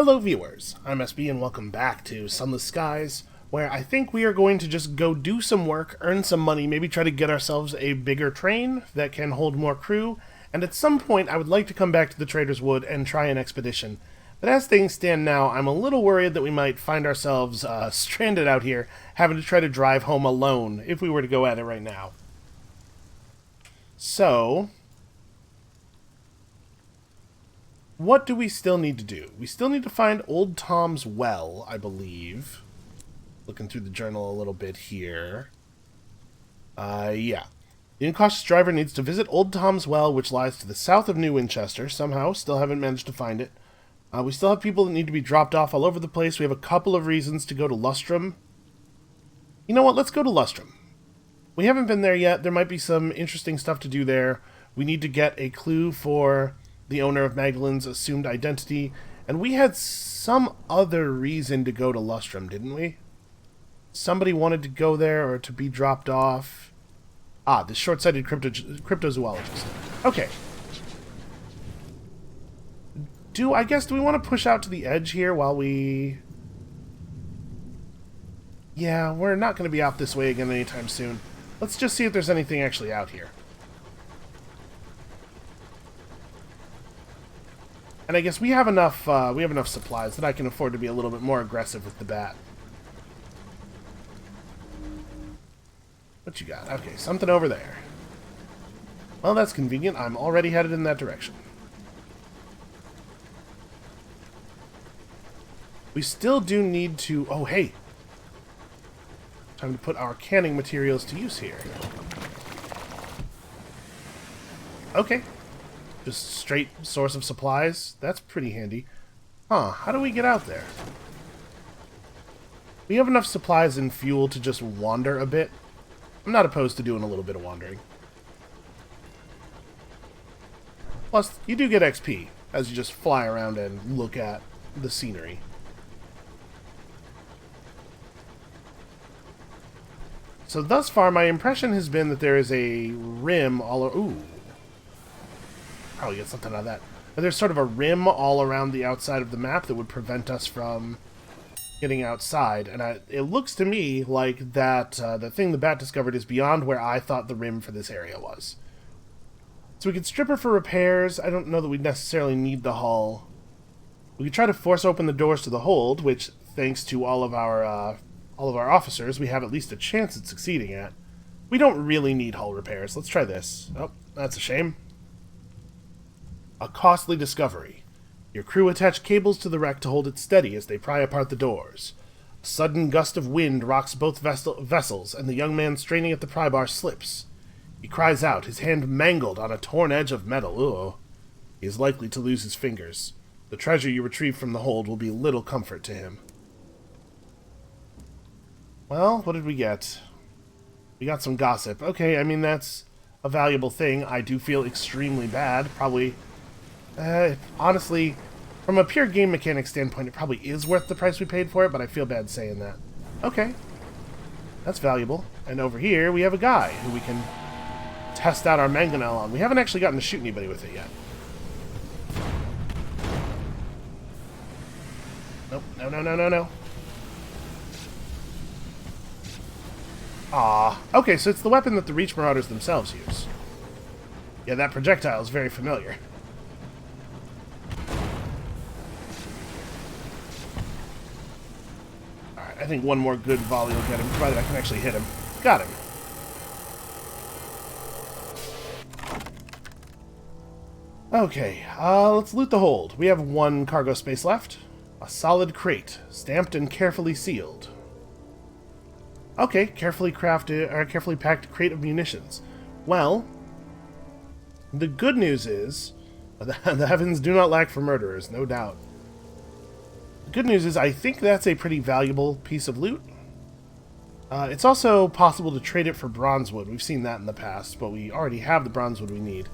Hello viewers, I'm SB and welcome back to Sunless Skies, where I think we are going to just go do some work, earn some money, maybe try to get ourselves a bigger train that can hold more crew, and at some point I would like to come back to the Trader's Wood and try an expedition. But as things stand now, I'm a little worried that we might find ourselves stranded out here, having to try to drive home alone, if we were to go at it right now. So, what do we still need to do? We still need to find Old Tom's Well, I believe. Looking through the journal a little bit here. Yeah. The incautious driver needs to visit Old Tom's Well, which lies to the south of New Winchester. Somehow, still haven't managed to find it. We still have people that need to be dropped off all over the place. We have a couple of reasons to go to Lustrum. You know what? Let's go to Lustrum. We haven't been there yet. There might be some interesting stuff to do there. We need to get a clue for the owner of Magdalen's assumed identity, and we had some other reason to go to Lustrum, didn't we? Somebody wanted to go there or to be dropped off. Ah, the short-sighted cryptozoologist. Okay. Do we want to push out to the edge here while we... Yeah, we're not going to be out this way again anytime soon. Let's just see if there's anything actually out here. And I guess we have enough supplies that I can afford to be a little bit more aggressive with the bat. What you got? Okay, something over there. Well, that's convenient. I'm already headed in that direction. We still do need to... Oh, hey! Time to put our canning materials to use here. Okay. Just straight source of supplies. That's pretty handy. Huh, how do we get out there? We have enough supplies and fuel to just wander a bit. I'm not opposed to doing a little bit of wandering. Plus, you do get XP as you just fly around and look at the scenery. So thus far, my impression has been that there is a rim all... Ooh. Probably get something out of that. But there's sort of a rim all around the outside of the map that would prevent us from getting outside. And it looks to me like that the thing the bat discovered is beyond where I thought the rim for this area was. So we could strip her for repairs. I don't know that we necessarily need the hull. We could try to force open the doors to the hold, which, thanks to all of our officers, we have at least a chance at succeeding at. We don't really need hull repairs. Let's try this. Oh, that's a shame. A costly discovery. Your crew attach cables to the wreck to hold it steady as they pry apart the doors. A sudden gust of wind rocks both vessels, and the young man straining at the pry bar slips. He cries out, his hand mangled on a torn edge of metal. Ugh. He is likely to lose his fingers. The treasure you retrieve from the hold will be little comfort to him. Well, what did we get? We got some gossip. Okay, I mean, that's a valuable thing. I do feel extremely bad. Probably... honestly, from a pure game mechanic standpoint, it probably is worth the price we paid for it, but I feel bad saying that. Okay. That's valuable. And over here, we have a guy who we can test out our mangonel on. We haven't actually gotten to shoot anybody with it yet. Nope. No, no, no, no, no. Ah. Okay, so it's the weapon that the Reach Marauders themselves use. Yeah, that projectile is very familiar. I think one more good volley will get him, provided I can actually hit him. Got him. Okay, let's loot the hold. We have one cargo space left. A solid crate, stamped and carefully sealed. Okay, carefully packed crate of munitions. Well, the good news is, the heavens do not lack for murderers, no doubt. Good news is I think that's a pretty valuable piece of loot. It's also possible to trade it for bronzewood. We've seen that in the past, but we already have the bronzewood we need.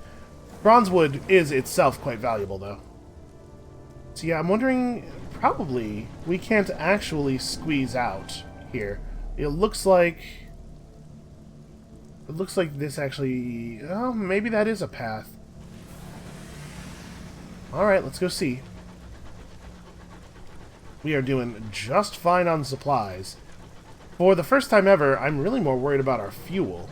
Bronzewood is itself quite valuable, though. So yeah, I'm wondering, probably we can't actually squeeze out here. It looks like this actually... Oh, maybe that is a path. Alright, let's go see. We are doing just fine on supplies. For the first time ever, I'm really more worried about our fuel.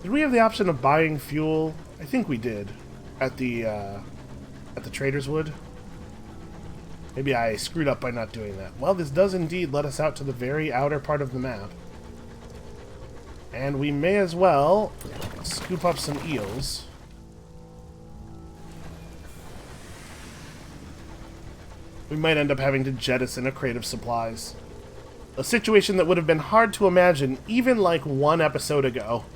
Did we have the option of buying fuel? I think we did at the Trader's Wood. Maybe I screwed up by not doing that. Well, this does indeed let us out to the very outer part of the map. And we may as well scoop up some eels. We might end up having to jettison a crate of supplies. A situation that would have been hard to imagine even like one episode ago.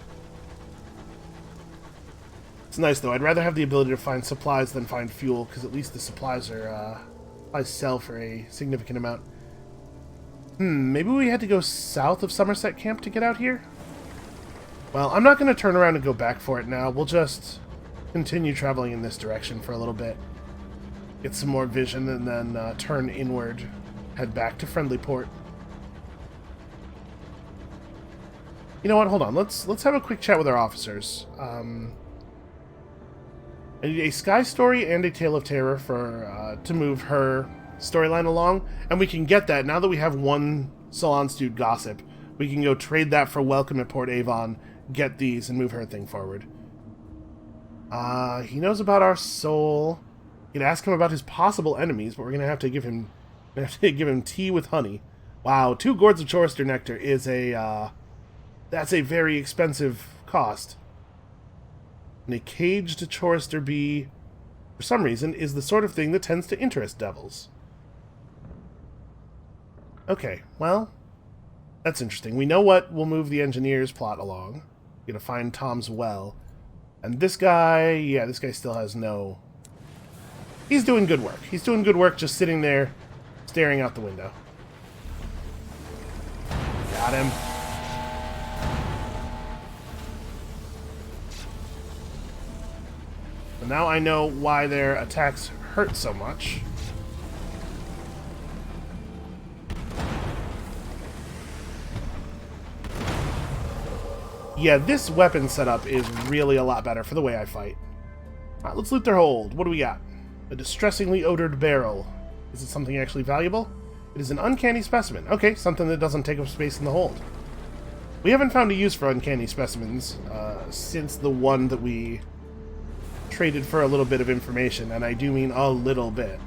It's nice though. I'd rather have the ability to find supplies than find fuel, because at least the supplies are I sell for a significant amount. Maybe we had to go south of Somerset Camp to get out here? Well, I'm not going to turn around and go back for it now. We'll just continue traveling in this direction for a little bit. Get some more vision and then turn inward. Head back to Friendly Port. You know what? Hold on. Let's have a quick chat with our officers. I need a Sky story and a Tale of Terror for to move her storyline along, and we can get that now that we have one Salon Stewed Gossip. We can go trade that for Welcome at Port Avon, get these, and move her thing forward. He knows about our soul. You can ask him about his possible enemies, but we're gonna have to give him tea with honey. Wow, 2 gourds of Chorister nectar is a that's a very expensive cost. And a caged chorister bee, for some reason, is the sort of thing that tends to interest devils. Okay, well, that's interesting. We know what will move the engineer's plot along. We're gonna find Tom's well. And this guy, yeah, this guy still has no... He's doing good work. He's doing good work just sitting there, staring out the window. Got him. Now I know why their attacks hurt so much. Yeah, this weapon setup is really a lot better for the way I fight. Alright, let's loot their hold. What do we got? A distressingly odored barrel. Is it something actually valuable? It is an uncanny specimen. Okay, something that doesn't take up space in the hold. We haven't found a use for uncanny specimens since the one that we traded for a little bit of information, and I do mean a little bit.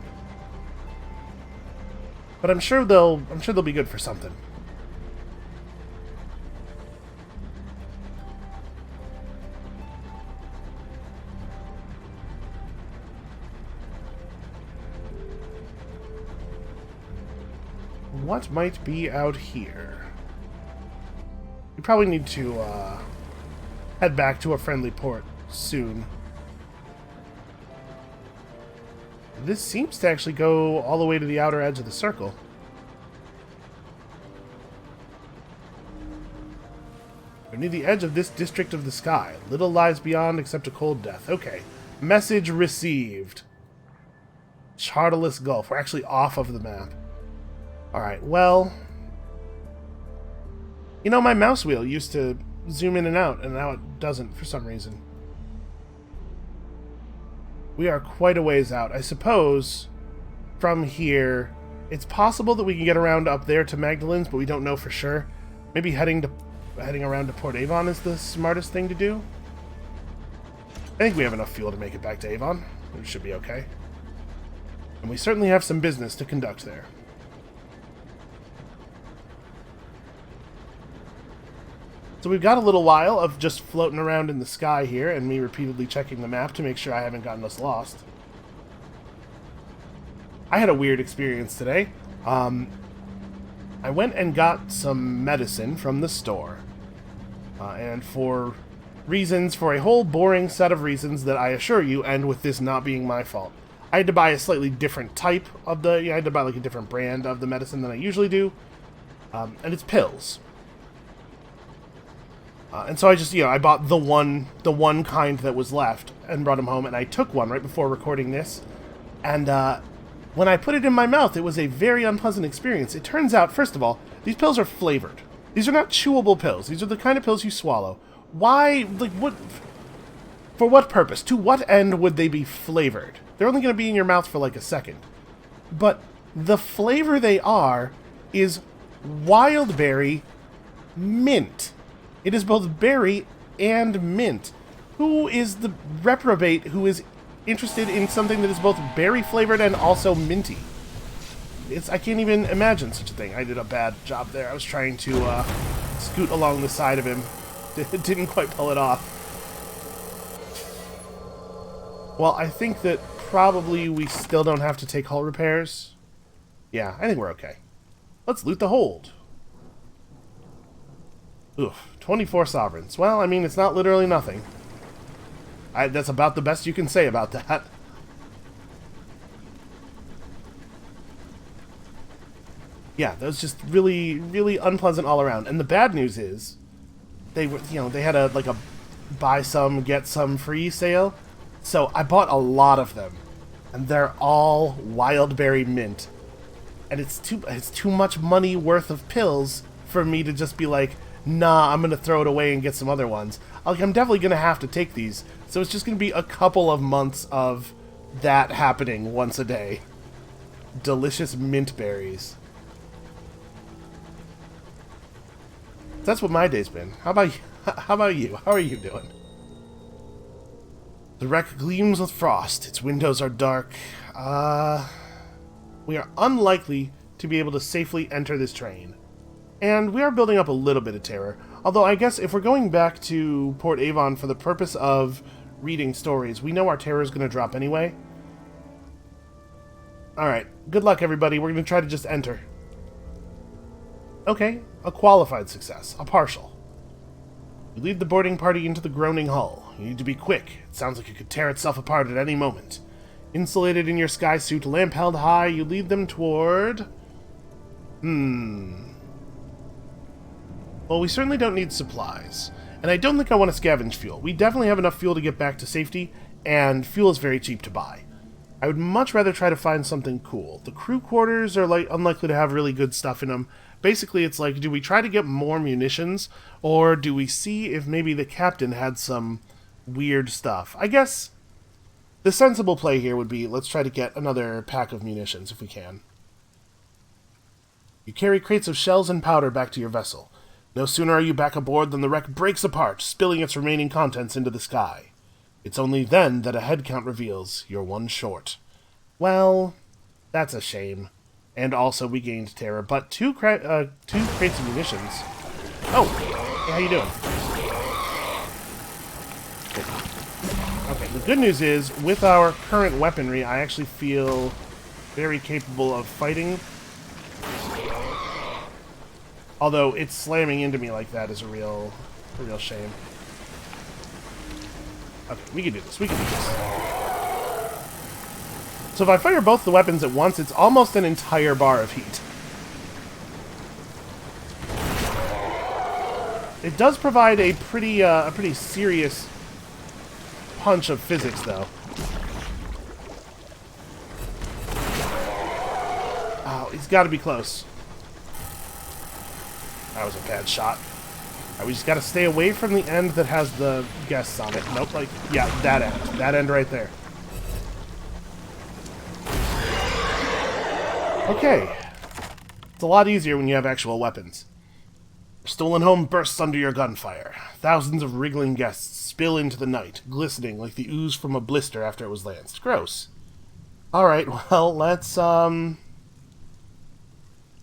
But I'm sure they'll be good for something. What might be out here? We probably need to head back to a friendly port soon. This seems to actually go all the way to the outer edge of the circle. We're near the edge of this district of the sky. Little lies beyond except a cold death. Okay. Message received. Charterless Gulf. We're actually off of the map. Alright, well... You know, my mouse wheel used to zoom in and out, and now it doesn't for some reason. We are quite a ways out. I suppose from here, it's possible that we can get around up there to Magdalen's, but we don't know for sure. Maybe heading around to Port Avon is the smartest thing to do. I think we have enough fuel to make it back to Avon. It should be okay. And we certainly have some business to conduct there. So we've got a little while of just floating around in the sky here, and me repeatedly checking the map to make sure I haven't gotten us lost. I had a weird experience today. I went and got some medicine from the store. And for a whole boring set of reasons that I assure you end with this not being my fault. I had to buy a slightly different type of I had to buy like a different brand of the medicine than I usually do. And it's pills. And so I just, I bought the one kind that was left and brought them home, and I took one right before recording this. And when I put it in my mouth, it was a very unpleasant experience. It turns out, first of all, these pills are flavored. These are not chewable pills. These are the kind of pills you swallow. Why, like, what... For what purpose? To what end would they be flavored? They're only going to be in your mouth for like a second. But the flavor they are is wild berry mint. It is both berry and mint. Who is the reprobate who is interested in something that is both berry flavored and also minty? I can't even imagine such a thing. I did a bad job there. I was trying to scoot along the side of him. Didn't quite pull it off. Well, I think that probably we still don't have to take hull repairs. Yeah, I think we're okay. Let's loot the hold. Oof, 24 sovereigns. Well, I mean, it's not literally nothing. That's about the best you can say about that. Yeah, that was just really, really unpleasant all around. And the bad news is, they were, they had a buy some, get some free sale. So I bought a lot of them, and they're all wildberry mint, and it's too much money worth of pills for me to just be like, nah, I'm gonna throw it away and get some other ones. I'm definitely gonna have to take these, so it's just gonna be a couple of months of that happening once a day. Delicious mint berries. That's what my day's been. How about you? How about you? How are you doing? The wreck gleams with frost. Its windows are dark. We are unlikely to be able to safely enter this train. And we are building up a little bit of terror. Although I guess if we're going back to Port Avon for the purpose of reading stories, we know our terror is going to drop anyway. Alright, good luck everybody. We're going to try to just enter. Okay, a qualified success. A partial. You lead the boarding party into the groaning hull. You need to be quick. It sounds like it could tear itself apart at any moment. Insulated in your sky suit, lamp held high, you lead them toward... Well, we certainly don't need supplies. And I don't think I want to scavenge fuel. We definitely have enough fuel to get back to safety, and fuel is very cheap to buy. I would much rather try to find something cool. The crew quarters are unlikely to have really good stuff in them. Basically, it's like, do we try to get more munitions, or do we see if maybe the captain had some weird stuff? I guess the sensible play here would be, let's try to get another pack of munitions if we can. You carry crates of shells and powder back to your vessel. No sooner are you back aboard than the wreck breaks apart, spilling its remaining contents into the sky. It's only then that a head count reveals you're one short. Well, that's a shame. And also we gained terror, but two crates of munitions. Oh, hey, how you doing? Okay, the good news is, with our current weaponry, I actually feel very capable of fighting. Although it's slamming into me like that is a real shame. Okay, we can do this. We can do this. So if I fire both the weapons at once, it's almost an entire bar of heat. It does provide a pretty serious punch of physics, though. Oh, he's got to be close. That was a bad shot. Right, we just got to stay away from the end that has the guests on it. Nope, yeah, that end. That end right there. Okay. It's a lot easier when you have actual weapons. Stolen home bursts under your gunfire. Thousands of wriggling guests spill into the night, glistening like the ooze from a blister after it was lanced. Gross. Alright, well, let's,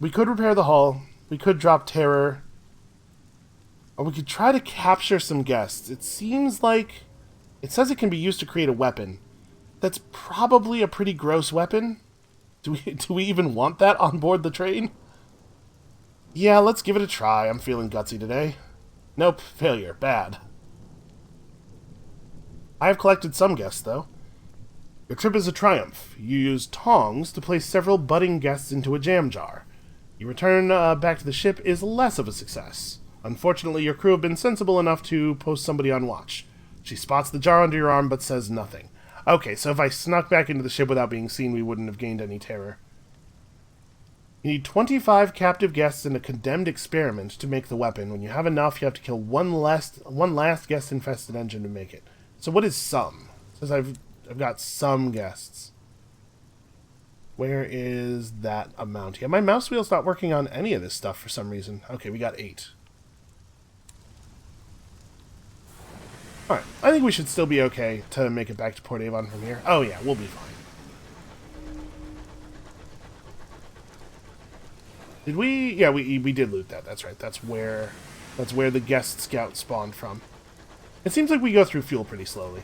we could repair the hull. We could drop terror. Or we could try to capture some guests. It seems like... It says it can be used to create a weapon. That's probably a pretty gross weapon. Do we even want that on board the train? Yeah, let's give it a try. I'm feeling gutsy today. Nope, failure. Bad. I have collected some guests, though. Your trip is a triumph. You use tongs to place several budding guests into a jam jar. Your return back to the ship is less of a success. Unfortunately, your crew have been sensible enough to post somebody on watch. She spots the jar under your arm, but says nothing. Okay, so if I snuck back into the ship without being seen, we wouldn't have gained any terror. You need 25 captive guests in a condemned experiment to make the weapon. When you have enough, you have to kill one last guest-infested engine to make it. So what is some? It says I've got some guests. Where is that amount? Yeah, my mouse wheel's not working on any of this stuff for some reason. Okay, we got 8. Alright, I think we should still be okay to make it back to Port Avon from here. Oh yeah, we'll be fine. Did we? Yeah, we did loot that. That's right. That's where the guest scout spawned from. It seems like we go through fuel pretty slowly.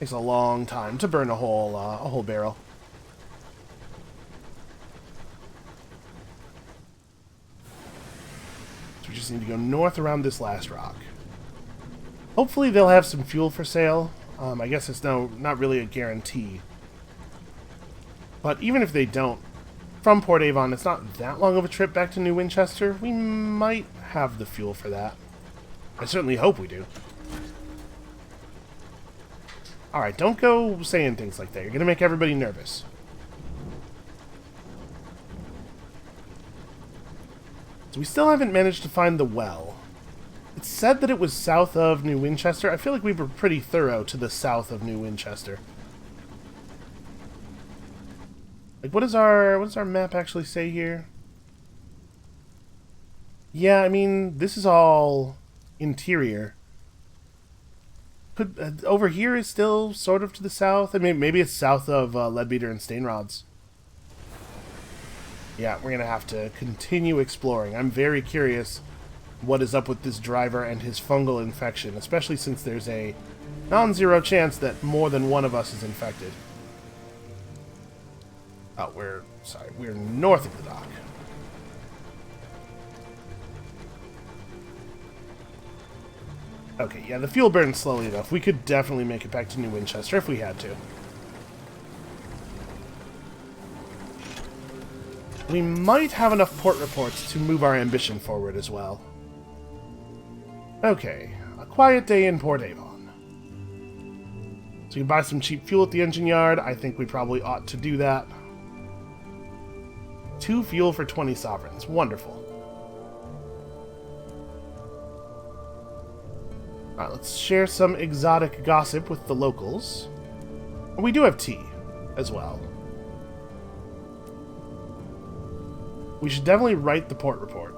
Takes a long time to burn a whole barrel. So we just need to go north around this last rock. Hopefully they'll have some fuel for sale. I guess it's not really a guarantee. But even if they don't, from Port Avon, it's not that long of a trip back to New Winchester. We might have the fuel for that. I certainly hope we do. Alright, don't go saying things like that. You're going to make everybody nervous. So we still haven't managed to find the well. It's said that it was south of New Winchester. I feel like we were pretty thorough to the south of New Winchester. Like, what does our map actually say here? Yeah, I mean, this is all interior. Over here is still sort of to the south. I mean, maybe it's south of Leadbeater and Stainrods. Yeah, we're gonna have to continue exploring. I'm very curious what is up with this driver and his fungal infection, especially since there's a non-zero chance that more than one of us is infected. Oh, we're north of the dock. Okay, yeah, the fuel burns slowly enough. We could definitely make it back to New Winchester if we had to. We might have enough port reports to move our ambition forward as well. Okay, a quiet day in Port Avon. So you can buy some cheap fuel at the engine yard. I think we probably ought to do that. 2 fuel for 20 sovereigns. Wonderful. Alright, let's share some exotic gossip with the locals. And we do have tea as well. We should definitely write the port report.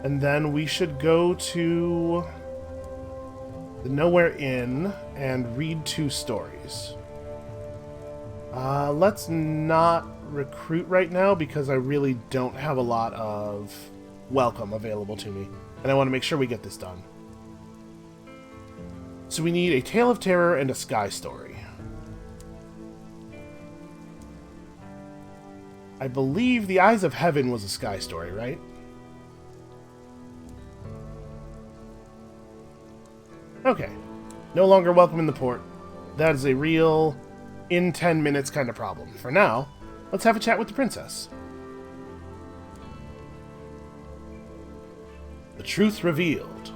And then we should go to the Nowhere Inn and read 2 stories. Let's not recruit right now because I really don't have a lot of welcome available to me. And I want to make sure we get this done. So we need a tale of terror and a sky story. I believe The Eyes of Heaven was a sky story, right? Okay. No longer welcome in the port. That is a real in 10 minutes kind of problem. For now, let's have a chat with the princess. The truth revealed.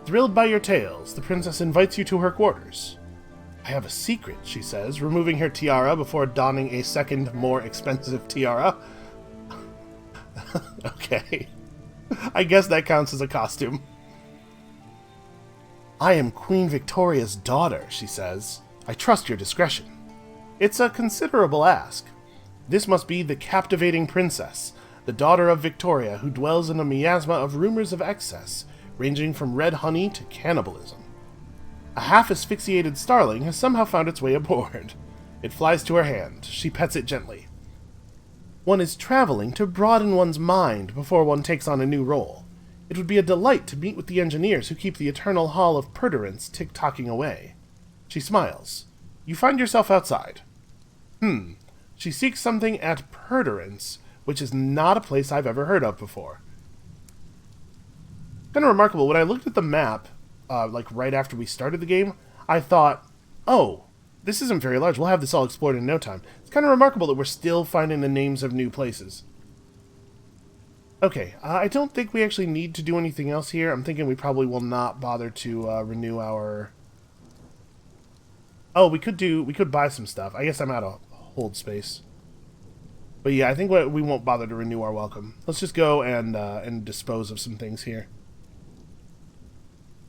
Thrilled by your tales, the princess invites you to her quarters. I have a secret, she says, removing her tiara before donning a second, more expensive tiara. Okay. I guess that counts as a costume. I am Queen Victoria's daughter, she says. I trust your discretion. It's a considerable ask. This must be the captivating princess, the daughter of Victoria, who dwells in a miasma of rumors of excess, ranging from red honey to cannibalism. A half-asphyxiated starling has somehow found its way aboard. It flies to her hand. She pets it gently. One is traveling to broaden one's mind before one takes on a new role. It would be a delight to meet with the engineers who keep the eternal hall of Perdurance tick-tocking away. She smiles. You find yourself outside. She seeks something at Perdurance, which is not a place I've ever heard of before. Kind of remarkable. When I looked at the map, like right after we started the game, I thought, oh, this isn't very large. We'll have this all explored in no time. It's kind of remarkable that we're still finding the names of new places. Okay, I don't think we actually need to do anything else here. I'm thinking we probably will not bother to renew our... Oh, we could buy some stuff. I guess I'm out of hold space. But yeah, I think we won't bother to renew our welcome. Let's just go and dispose of some things here.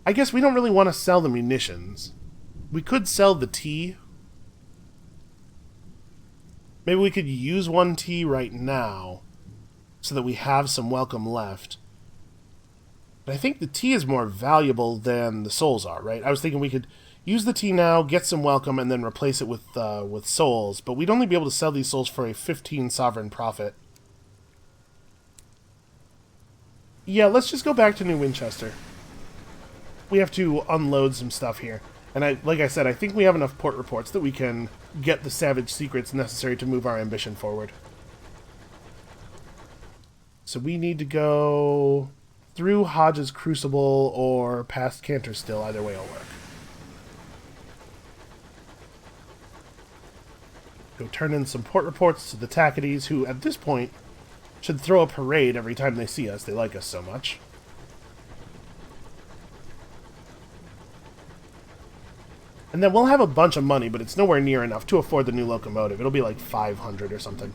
I guess we don't really want to sell the munitions. We could sell the tea. Maybe we could use one tea right now so that we have some welcome left. But I think the tea is more valuable than the souls are, right? I was thinking we could use the tea now, get some welcome, and then replace it with souls. But we'd only be able to sell these souls for a 15 sovereign profit. Yeah, let's just go back to New Winchester. We have to unload some stuff here. And like I said, I think we have enough port reports that we can get the savage secrets necessary to move our ambition forward. So we need to go through Hodge's Crucible or past Canterstill. Either way will work. Go turn in some port reports to the Tacketies, who at this point should throw a parade every time they see us. They like us so much. And then we'll have a bunch of money, but it's nowhere near enough to afford the new locomotive. It'll be like 500 or something.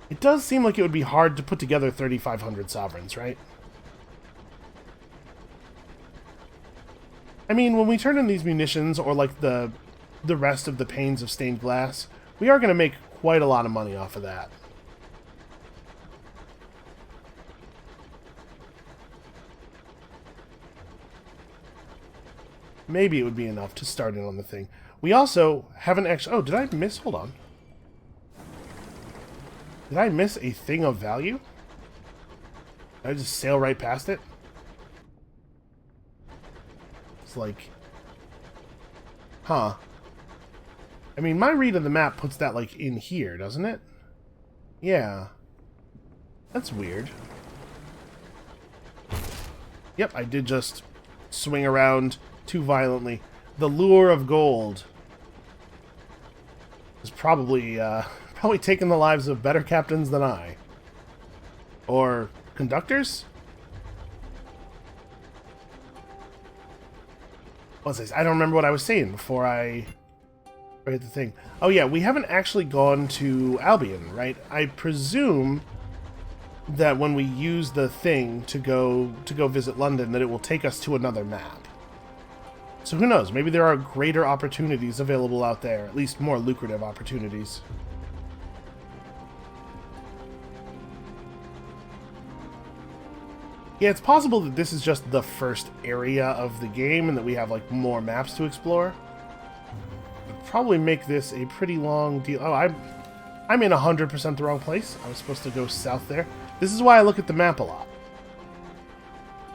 It does seem like it would be hard to put together 3,500 sovereigns, right? I mean, when we turn in these munitions, or like the rest of the panes of stained glass, we are going to make quite a lot of money off of that. Maybe it would be enough to start in on the thing. We also haven't actually... Oh, did I miss... Hold on. Did I miss a thing of value? Did I just sail right past it? It's like... Huh. I mean, my read of the map puts that, like, in here, doesn't it? Yeah. That's weird. Yep, I did just swing around too violently. The lure of gold is probably taking the lives of better captains than I. Or conductors? What's this? I don't remember what I was saying before I hit the thing. Oh yeah, we haven't actually gone to Albion, right? I presume that when we use the thing to go visit London, that it will take us to another map. So who knows? Maybe there are greater opportunities available out there, at least more lucrative opportunities. Yeah, it's possible that this is just the first area of the game and that we have like more maps to explore. It'd probably make this a pretty long deal. Oh, I'm in 100% the wrong place. I was supposed to go south there. This is why I look at the map a lot.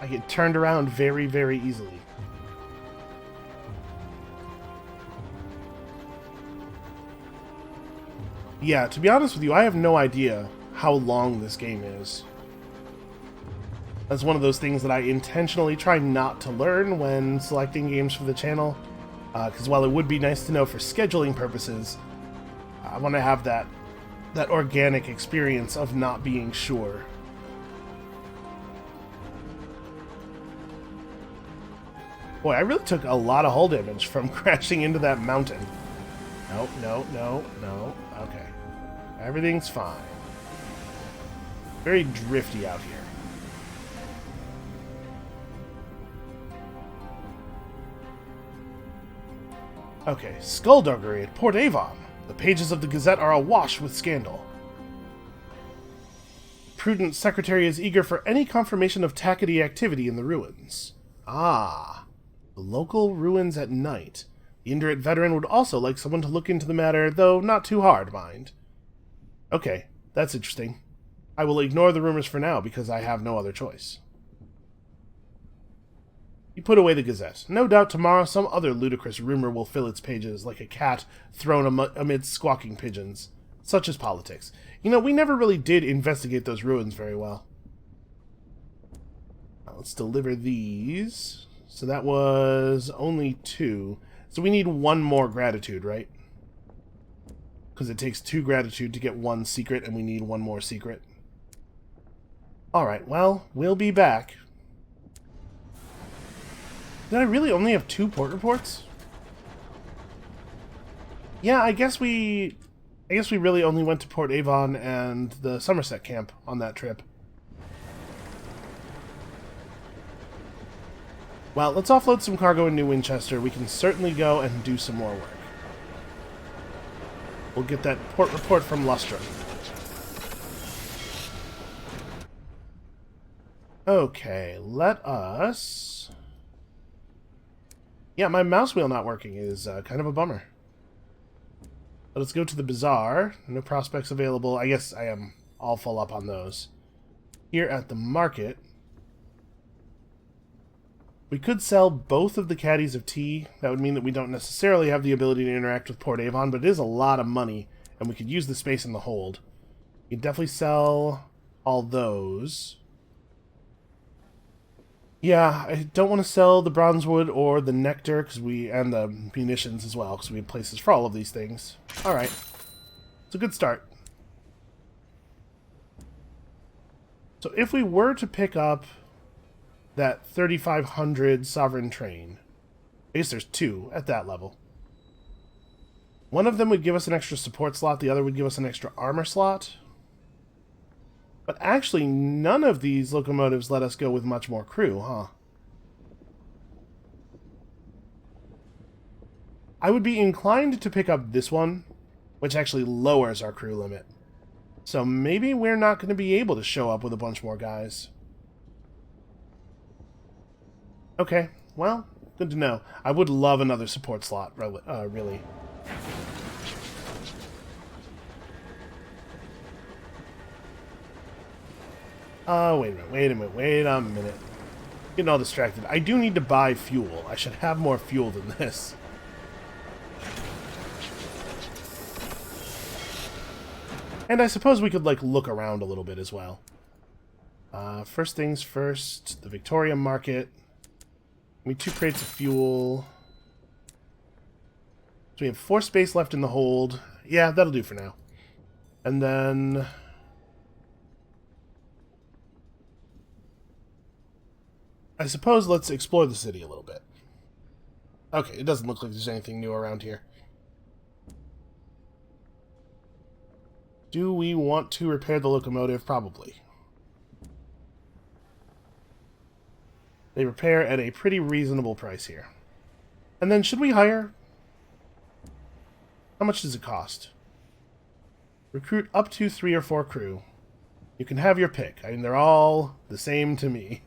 I get turned around very, very easily. Yeah, to be honest with you, I have no idea how long this game is. That's one of those things that I intentionally try not to learn when selecting games for the channel. Because while it would be nice to know for scheduling purposes, I want to have that organic experience of not being sure. Boy, I really took a lot of hull damage from crashing into that mountain. No. Okay. Everything's fine. Very drifty out here. Okay, skullduggery at Port Avon. The pages of the Gazette are awash with scandal. Prudent secretary is eager for any confirmation of Tackety activity in the ruins. Ah, the local ruins at night. The Indurate veteran would also like someone to look into the matter, though not too hard, mind. Okay, that's interesting. I will ignore the rumors for now, because I have no other choice. You put away the Gazette. No doubt tomorrow some other ludicrous rumor will fill its pages, like a cat thrown amid squawking pigeons. Such is politics. You know, we never really did investigate those ruins very well. Now, let's deliver these. So that was only 2. So we need 1 more gratitude, right? Because it takes 2 gratitude to get 1 secret, and we need 1 more secret. Alright, well, we'll be back. Did I really only have 2 port reports? Yeah, I guess we really only went to Port Avon and the Somerset camp on that trip. Well, let's offload some cargo in New Winchester. We can certainly go and do some more work. We'll get that port report from Lustrum. Okay, let us... Yeah, my mouse wheel not working is kind of a bummer. But let's go to the bazaar. No prospects available. I guess I am all full up on those. Here at the market, we could sell both of the caddies of tea. That would mean that we don't necessarily have the ability to interact with Port Avon, but it is a lot of money, and we could use the space in the hold. We could definitely sell all those. Yeah, I don't want to sell the bronzewood or the nectar, and the munitions as well, because we have places for all of these things. Alright. It's a good start. So if we were to pick up that 3,500 Sovereign Train, I guess there's two at that level. One of them would give us an extra support slot, the other would give us an extra armor slot. But actually, none of these locomotives let us go with much more crew, huh? I would be inclined to pick up this one, which actually lowers our crew limit. So maybe we're not going to be able to show up with a bunch more guys. Okay, well, good to know. I would love another support slot, really. Wait a minute. Getting all distracted. I do need to buy fuel. I should have more fuel than this. And I suppose we could, like, look around a little bit as well. First things first, the Victoria Market. We need 2 crates of fuel. So we have 4 space left in the hold. Yeah, that'll do for now. And then... I suppose let's explore the city a little bit. Okay, it doesn't look like there's anything new around here. Do we want to repair the locomotive? Probably. They repair at a pretty reasonable price here. And then, should we hire? How much does it cost? Recruit up to 3 or 4 crew. You can have your pick. I mean, they're all the same to me.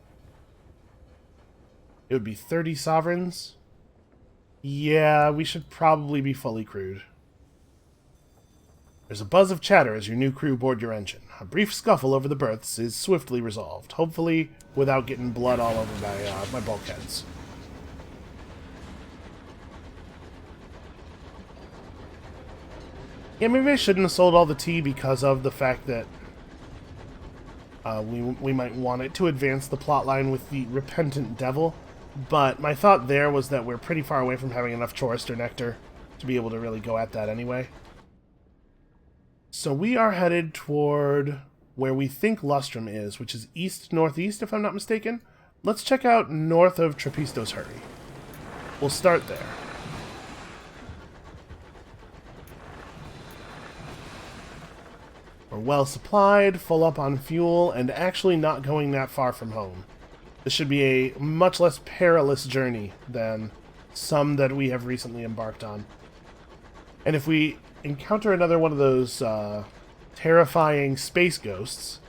It would be 30 sovereigns. Yeah, we should probably be fully crewed. There's a buzz of chatter as your new crew board your engine. A brief scuffle over the berths is swiftly resolved, hopefully without getting blood all over my bulkheads. Yeah, maybe I shouldn't have sold all the tea because of the fact that we might want it to advance the plotline with the Repentant Devil. But my thought there was that we're pretty far away from having enough Chorister Nectar to be able to really go at that anyway. So we are headed toward where we think Lustrum is, which is east-northeast, if I'm not mistaken. Let's check out north of Trapistos Hurry. We'll start there. We're well supplied, full up on fuel, and actually not going that far from home. This should be a much less perilous journey than some that we have recently embarked on. And if we encounter another one of those terrifying space ghosts,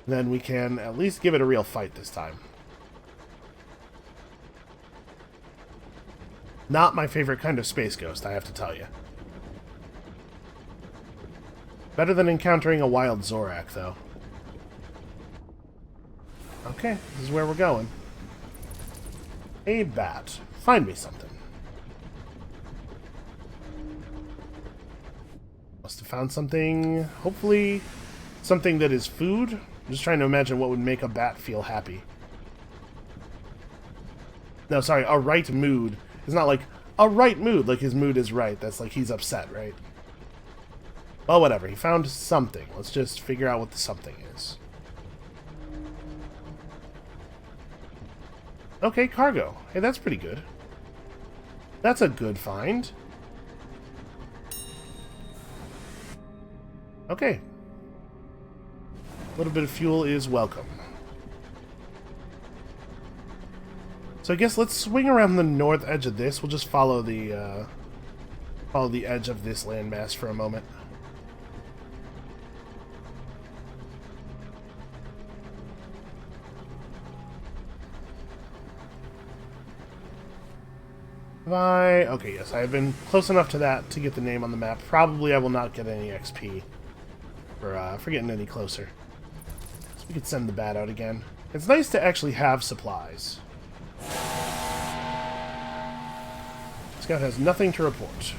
then we can at least give it a real fight this time. Not my favorite kind of space ghost, I have to tell you. Better than encountering a wild Zorak, though. Okay, this is where we're going. A bat. Find me something. Must have found something, hopefully something that is food. I'm just trying to imagine what would make a bat feel happy. No, sorry, a right mood. It's not like a right mood, like his mood is right. That's like he's upset, right? Well, whatever. He found something. Let's just figure out what the something is. Okay, cargo. Hey, that's pretty good. That's a good find. Okay. A little bit of fuel is welcome. So I guess let's swing around the north edge of this. We'll just follow the edge of this landmass for a moment. Okay, yes, I have been close enough to that to get the name on the map. Probably I will not get any XP for getting any closer. So we could send the bat out again. It's nice to actually have supplies. Scout has nothing to report.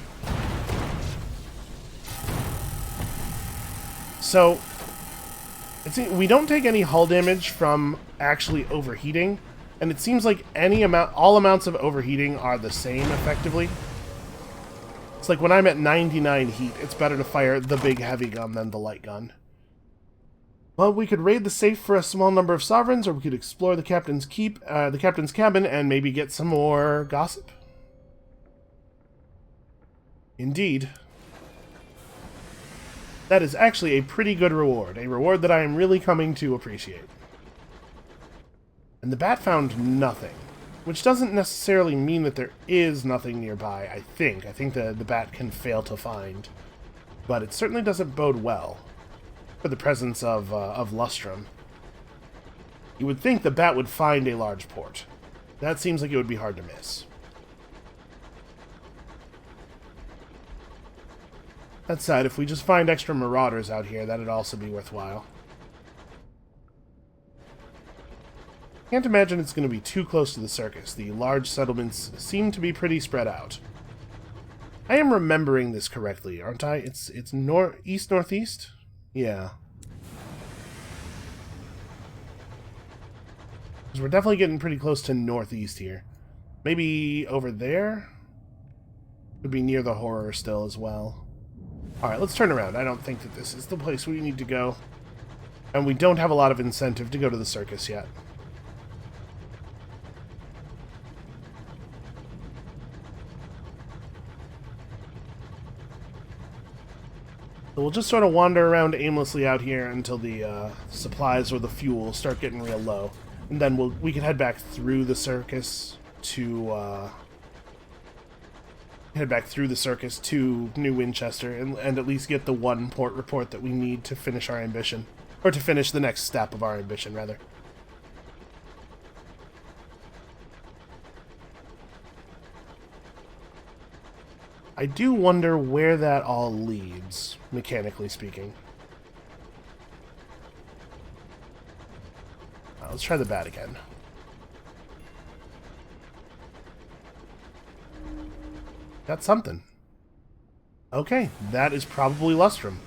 So, we don't take any hull damage from actually overheating. And it seems like all amounts of overheating are the same, effectively. It's like when I'm at 99 heat, it's better to fire the big heavy gun than the light gun. Well, we could raid the safe for a small number of sovereigns, or we could explore the captain's cabin, and maybe get some more gossip. Indeed. That is actually a pretty good reward. A reward that I am really coming to appreciate. And the bat found nothing, which doesn't necessarily mean that there is nothing nearby, I think. I think the bat can fail to find. But it certainly doesn't bode well for the presence of Lustrum. You would think the bat would find a large port. That seems like it would be hard to miss. That said, if we just find extra marauders out here, that'd also be worthwhile. Can't imagine it's going to be too close to the circus. The large settlements seem to be pretty spread out. I am remembering this correctly, aren't I? It's east-northeast? Yeah. Because we're definitely getting pretty close to northeast here. Maybe over there? Could be near the horror still as well. Alright, let's turn around. I don't think that this is the place we need to go. And we don't have a lot of incentive to go to the circus yet. So we'll just sort of wander around aimlessly out here until the supplies or the fuel start getting real low. And then we can head back through the circus to New Winchester and at least get the one port report that we need to finish our ambition. Or to finish the next step of our ambition, rather. I do wonder where that all leads, mechanically speaking. Let's try the bat again. Got something. Okay, that is probably Lustrum.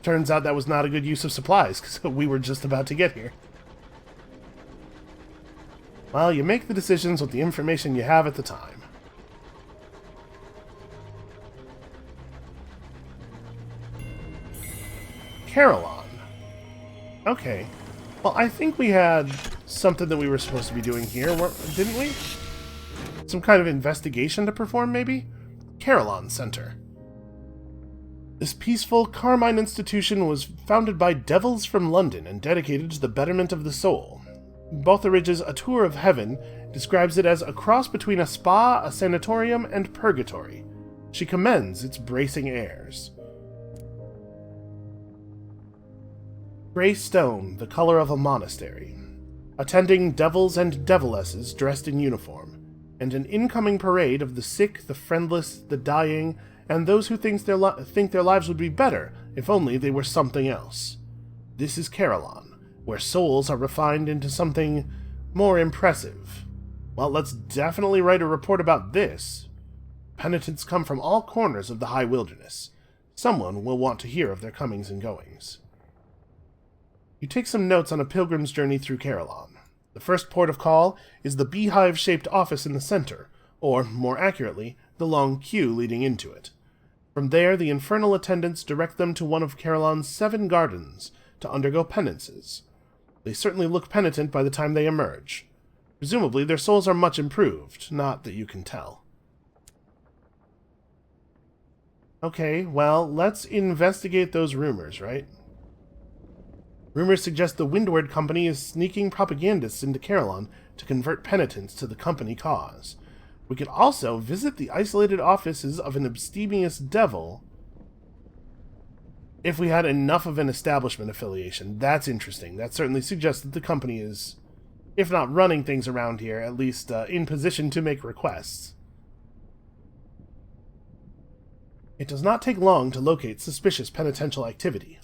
Turns out that was not a good use of supplies, because we were just about to get here. Well, you make the decisions with the information you have at the time. Carillon. Okay. Well, I think we had something that we were supposed to be doing here, didn't we? Some kind of investigation to perform, maybe? Carillon Center. This peaceful, Carmine institution was founded by devils from London and dedicated to the betterment of the soul. Botheridge's A Tour of Heaven describes it as a cross between a spa, a sanatorium, and purgatory. She commends its bracing airs. Grey stone, the color of a monastery. Attending devils and devilesses dressed in uniform, and an incoming parade of the sick, the friendless, the dying, and those who think their lives would be better if only they were something else. This is Carillon, where souls are refined into something more impressive. Well, let's definitely write a report about this. Penitents come from all corners of the high wilderness. Someone will want to hear of their comings and goings. You take some notes on a pilgrim's journey through Carillon. The first port of call is the beehive-shaped office in the center, or, more accurately, the long queue leading into it. From there, the infernal attendants direct them to one of Carillon's 7 gardens to undergo penances. They certainly look penitent by the time they emerge. Presumably, their souls are much improved, not that you can tell. Okay, well, let's investigate those rumors, right? Rumors suggest the Windward Company is sneaking propagandists into Carillon to convert penitents to the company cause. We could also visit the isolated offices of an abstemious devil if we had enough of an establishment affiliation. That's interesting. That certainly suggests that the company is, if not running things around here, at least in position to make requests. It does not take long to locate suspicious penitential activity.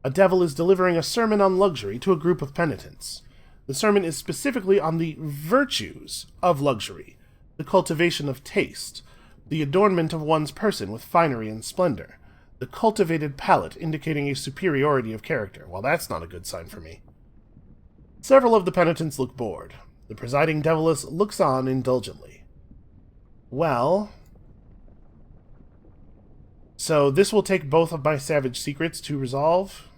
A devil is delivering a sermon on luxury to a group of penitents. The sermon is specifically on the virtues of luxury, the cultivation of taste, the adornment of one's person with finery and splendor, the cultivated palate indicating a superiority of character. Well, that's not a good sign for me. Several of the penitents look bored. The presiding deviless looks on indulgently. Well, so this will take both of my savage secrets to resolve,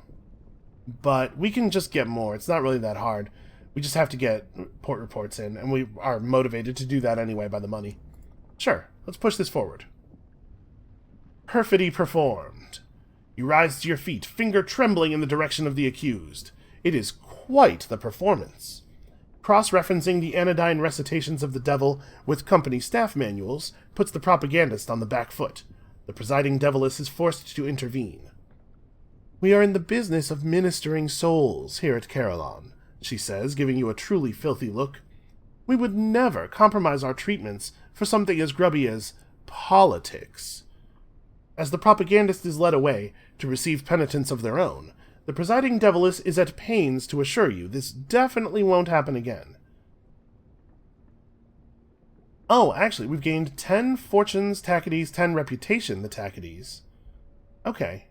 but we can just get more. It's not really that hard. We just have to get port reports in, and we are motivated to do that anyway by the money. Sure, let's push this forward. Perfidy performed. You rise to your feet, finger trembling in the direction of the accused. It is quite the performance. Cross-referencing the anodyne recitations of the devil with company staff manuals puts the propagandist on the back foot. The presiding deviless is forced to intervene. We are in the business of ministering souls here at Carillon, she says, giving you a truly filthy look. We would never compromise our treatments for something as grubby as politics. As the propagandist is led away to receive penitents of their own, the presiding deviless is at pains to assure you this definitely won't happen again. Oh, actually, we've gained 10 fortunes, Tacades, 10 reputation, the Tacades. Okay.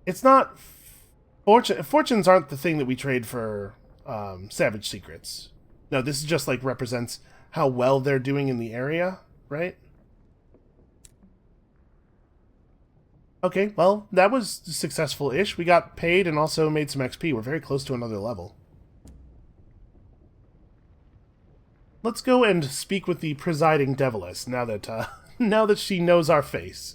It's not... Fortunes aren't the thing that we trade for savage secrets. No, this is just, like, represents how well they're doing in the area, right? Okay, well, that was successful-ish. We got paid and also made some XP. We're very close to another level. Let's go and speak with the presiding deviless now that she knows our face.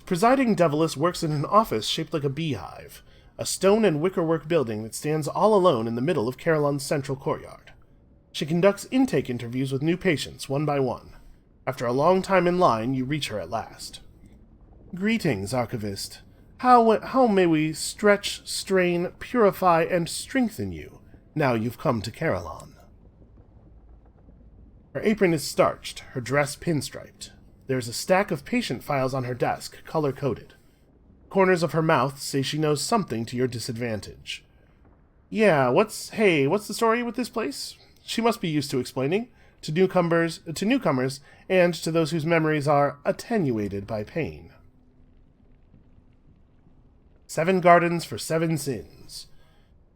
Presiding deviless works in an office shaped like a beehive, a stone and wickerwork building that stands all alone in the middle of Carillon's central courtyard. She conducts intake interviews with new patients, one by one. After a long time in line, you reach her at last. Greetings, Archivist. How may we stretch, strain, purify, and strengthen you, now you've come to Carillon? Her apron is starched, her dress pinstriped. There is a stack of patient files on her desk, color-coded. Corners of her mouth say she knows something to your disadvantage. Yeah, what's the story with this place? She must be used to explaining, to newcomers, and to those whose memories are attenuated by pain. 7 gardens for 7 sins.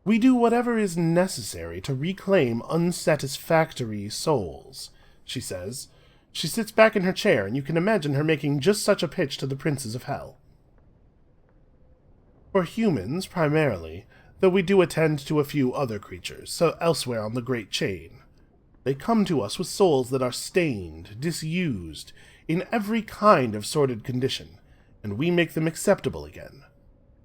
We do whatever is necessary to reclaim unsatisfactory souls, she says. She sits back in her chair, and you can imagine her making just such a pitch to the princes of hell. For humans, primarily, though we do attend to a few other creatures, so elsewhere on the great chain. They come to us with souls that are stained, disused, in every kind of sordid condition, and we make them acceptable again.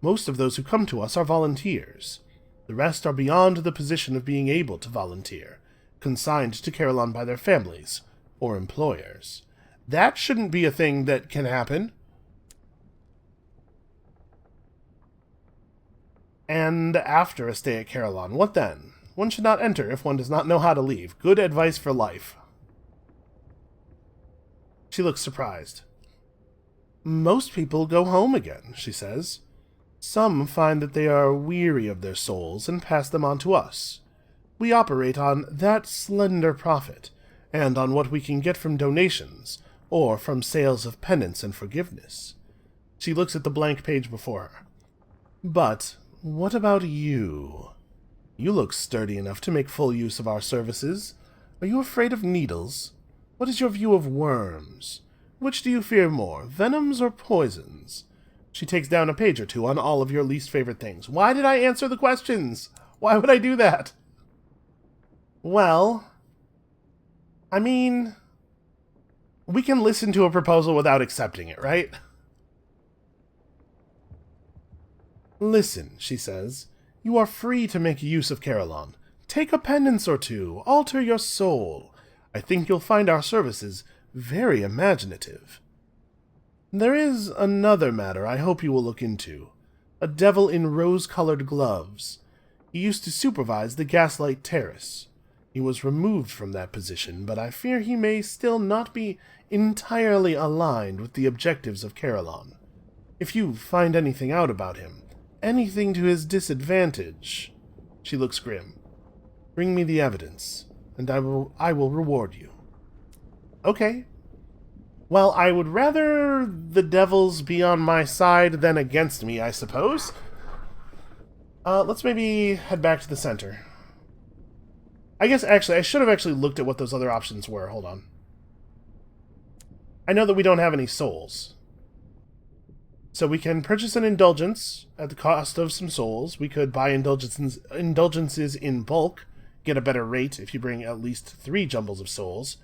Most of those who come to us are volunteers. The rest are beyond the position of being able to volunteer, consigned to Carillon by their families or employers. That shouldn't be a thing that can happen. And after a stay at Carillon, what then? One should not enter if one does not know how to leave. Good advice for life. She looks surprised. Most people go home again, she says. Some find that they are weary of their souls and pass them on to us. We operate on that slender profit, and on what we can get from donations, or from sales of penance and forgiveness. She looks at the blank page before her. But what about you? You look sturdy enough to make full use of our services. Are you afraid of needles? What is your view of worms? Which do you fear more, venoms or poisons? She takes down a page or two on all of your least favorite things. Why did I answer the questions? Why would I do that? Well, I mean, We can listen to a proposal without accepting it, right? Listen, she says. You are free to make use of Carillon. Take a penance or two. Alter your soul. I think you'll find our services very imaginative. There is another matter I hope you will look into. A devil in rose-colored gloves. He used to supervise the Gaslight Terrace. He was removed from that position, but I fear he may still not be entirely aligned with the objectives of Carillon. If you find anything out about him, anything to his disadvantage, she looks grim. Bring me the evidence, and I will reward you. Okay. Well, I would rather the devils be on my side than against me, I suppose. Let's maybe head back to the center. I guess, actually, I should have actually looked at what those other options were. Hold on. I know that we don't have any souls. So we can purchase an indulgence at the cost of some souls. We could buy indulgences in bulk, get a better rate if you bring at least 3 jumbles of souls.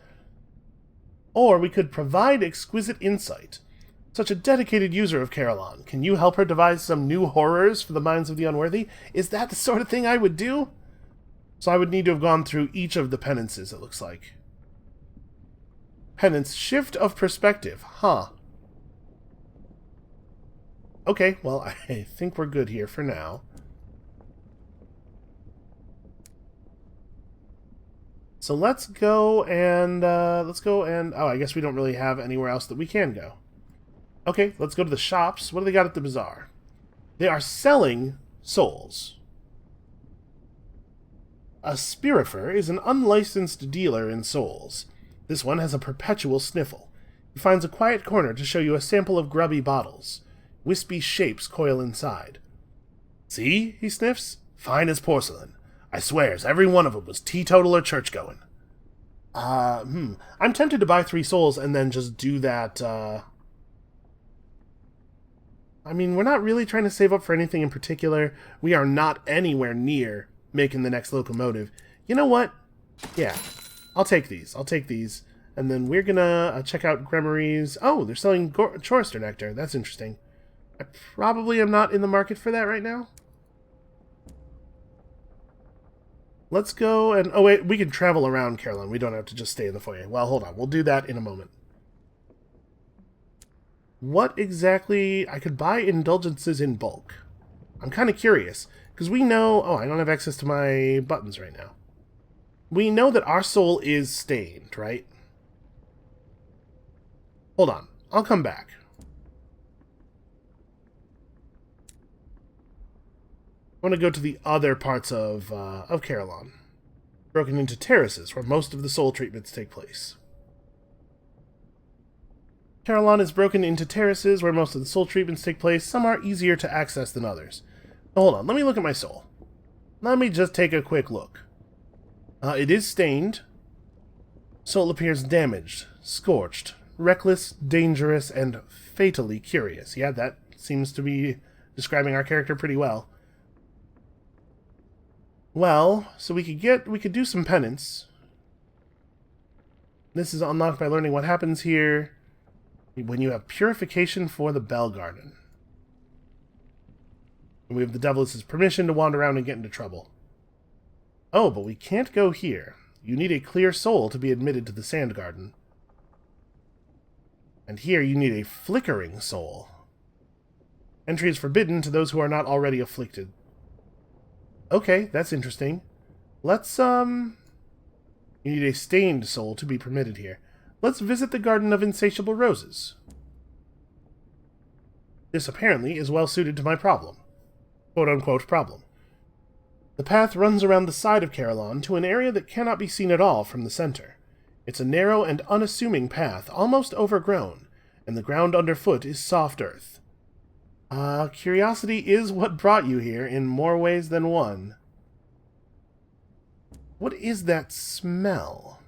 Or we could provide exquisite insight. Such a dedicated user of Carillon. Can you help her devise some new horrors for the minds of the unworthy? Is that the sort of thing I would do? So I would need to have gone through each of the penances, it looks like. Penance, shift of perspective. Huh. Okay, well, I think we're good here for now. So let's go and, oh, I guess we don't really have anywhere else that we can go. Okay, let's go to the shops. What do they got at the bazaar? They are selling souls. A spirifer is an unlicensed dealer in souls. This one has a perpetual sniffle. He finds a quiet corner to show you a sample of grubby bottles. Wispy shapes coil inside. See, he sniffs. Fine as porcelain. I swears every one of 'em was teetotal or church-going. I'm tempted to buy 3 souls and then just do that, I mean, we're not really trying to save up for anything in particular. We are not anywhere near making the next locomotive. You know what? Yeah, I'll take these. And then we're gonna check out Gremory's. Oh, they're selling Chorister Nectar. That's interesting. I probably am not in the market for that right now. Let's go and... Oh, wait, we can travel around Carillon. We don't have to just stay in the foyer. Well, hold on. We'll do that in a moment. What exactly... I could buy indulgences in bulk. I'm kind of curious, because we know... Oh, I don't have access to my buttons right now. We know that our soul is stained, right? Hold on. I'll come back. I want to go to the other parts of Carillon. Broken into terraces, where most of the soul treatments take place. Carillon is broken into terraces, where most of the soul treatments take place. Some are easier to access than others. Hold on, let me look at my soul. Let me just take a quick look. It is stained. Soul appears damaged, scorched, reckless, dangerous, and fatally curious. Yeah, that seems to be describing our character pretty well. Well, so we could do some penance. This is unlocked by learning what happens here when you have purification for the Bell Garden. And we have the Deviless's permission to wander around and get into trouble. Oh, but we can't go here. You need a clear soul to be admitted to the Sand Garden. And here you need a flickering soul. Entry is forbidden to those who are not already afflicted. Okay, that's interesting. Let's, You need a stained soul to be permitted here. Let's visit the Garden of Insatiable Roses. This apparently is well suited to my problem. Quote-unquote problem. The path runs around the side of Carillon to an area that cannot be seen at all from the center. It's a narrow and unassuming path, almost overgrown, and the ground underfoot is soft earth. Curiosity is what brought you here in more ways than one. What is that smell?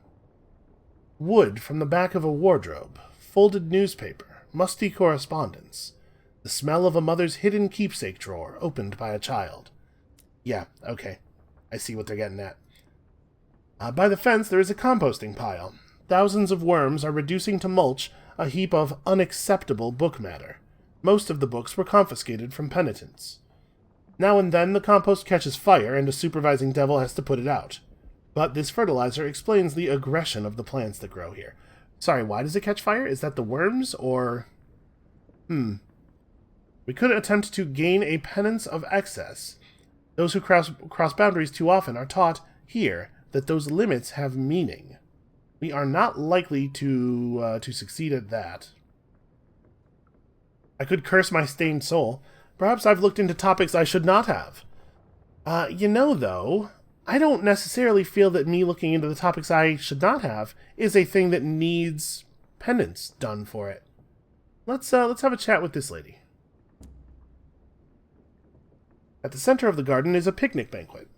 Wood from the back of a wardrobe, folded newspaper, musty correspondence. The smell of a mother's hidden keepsake drawer, opened by a child. Yeah, okay. I see what they're getting at. By the fence, there is a composting pile. thousands of worms are reducing to mulch a heap of unacceptable book matter. Most of the books were confiscated from penitents. Now and then the compost catches fire and a supervising devil has to put it out. But this fertilizer explains the aggression of the plants that grow here. Sorry, why does it catch fire? Is that the worms, or... We could attempt to gain a penance of excess. Those who cross boundaries too often are taught here that those limits have meaning. We are not likely to succeed at that. I could curse my stained soul. Perhaps I've looked into topics I should not have. Though, I don't necessarily feel that me looking into the topics I should not have is a thing that needs penance done for it. Let's have a chat with this lady. At the center of the garden is a picnic banquet.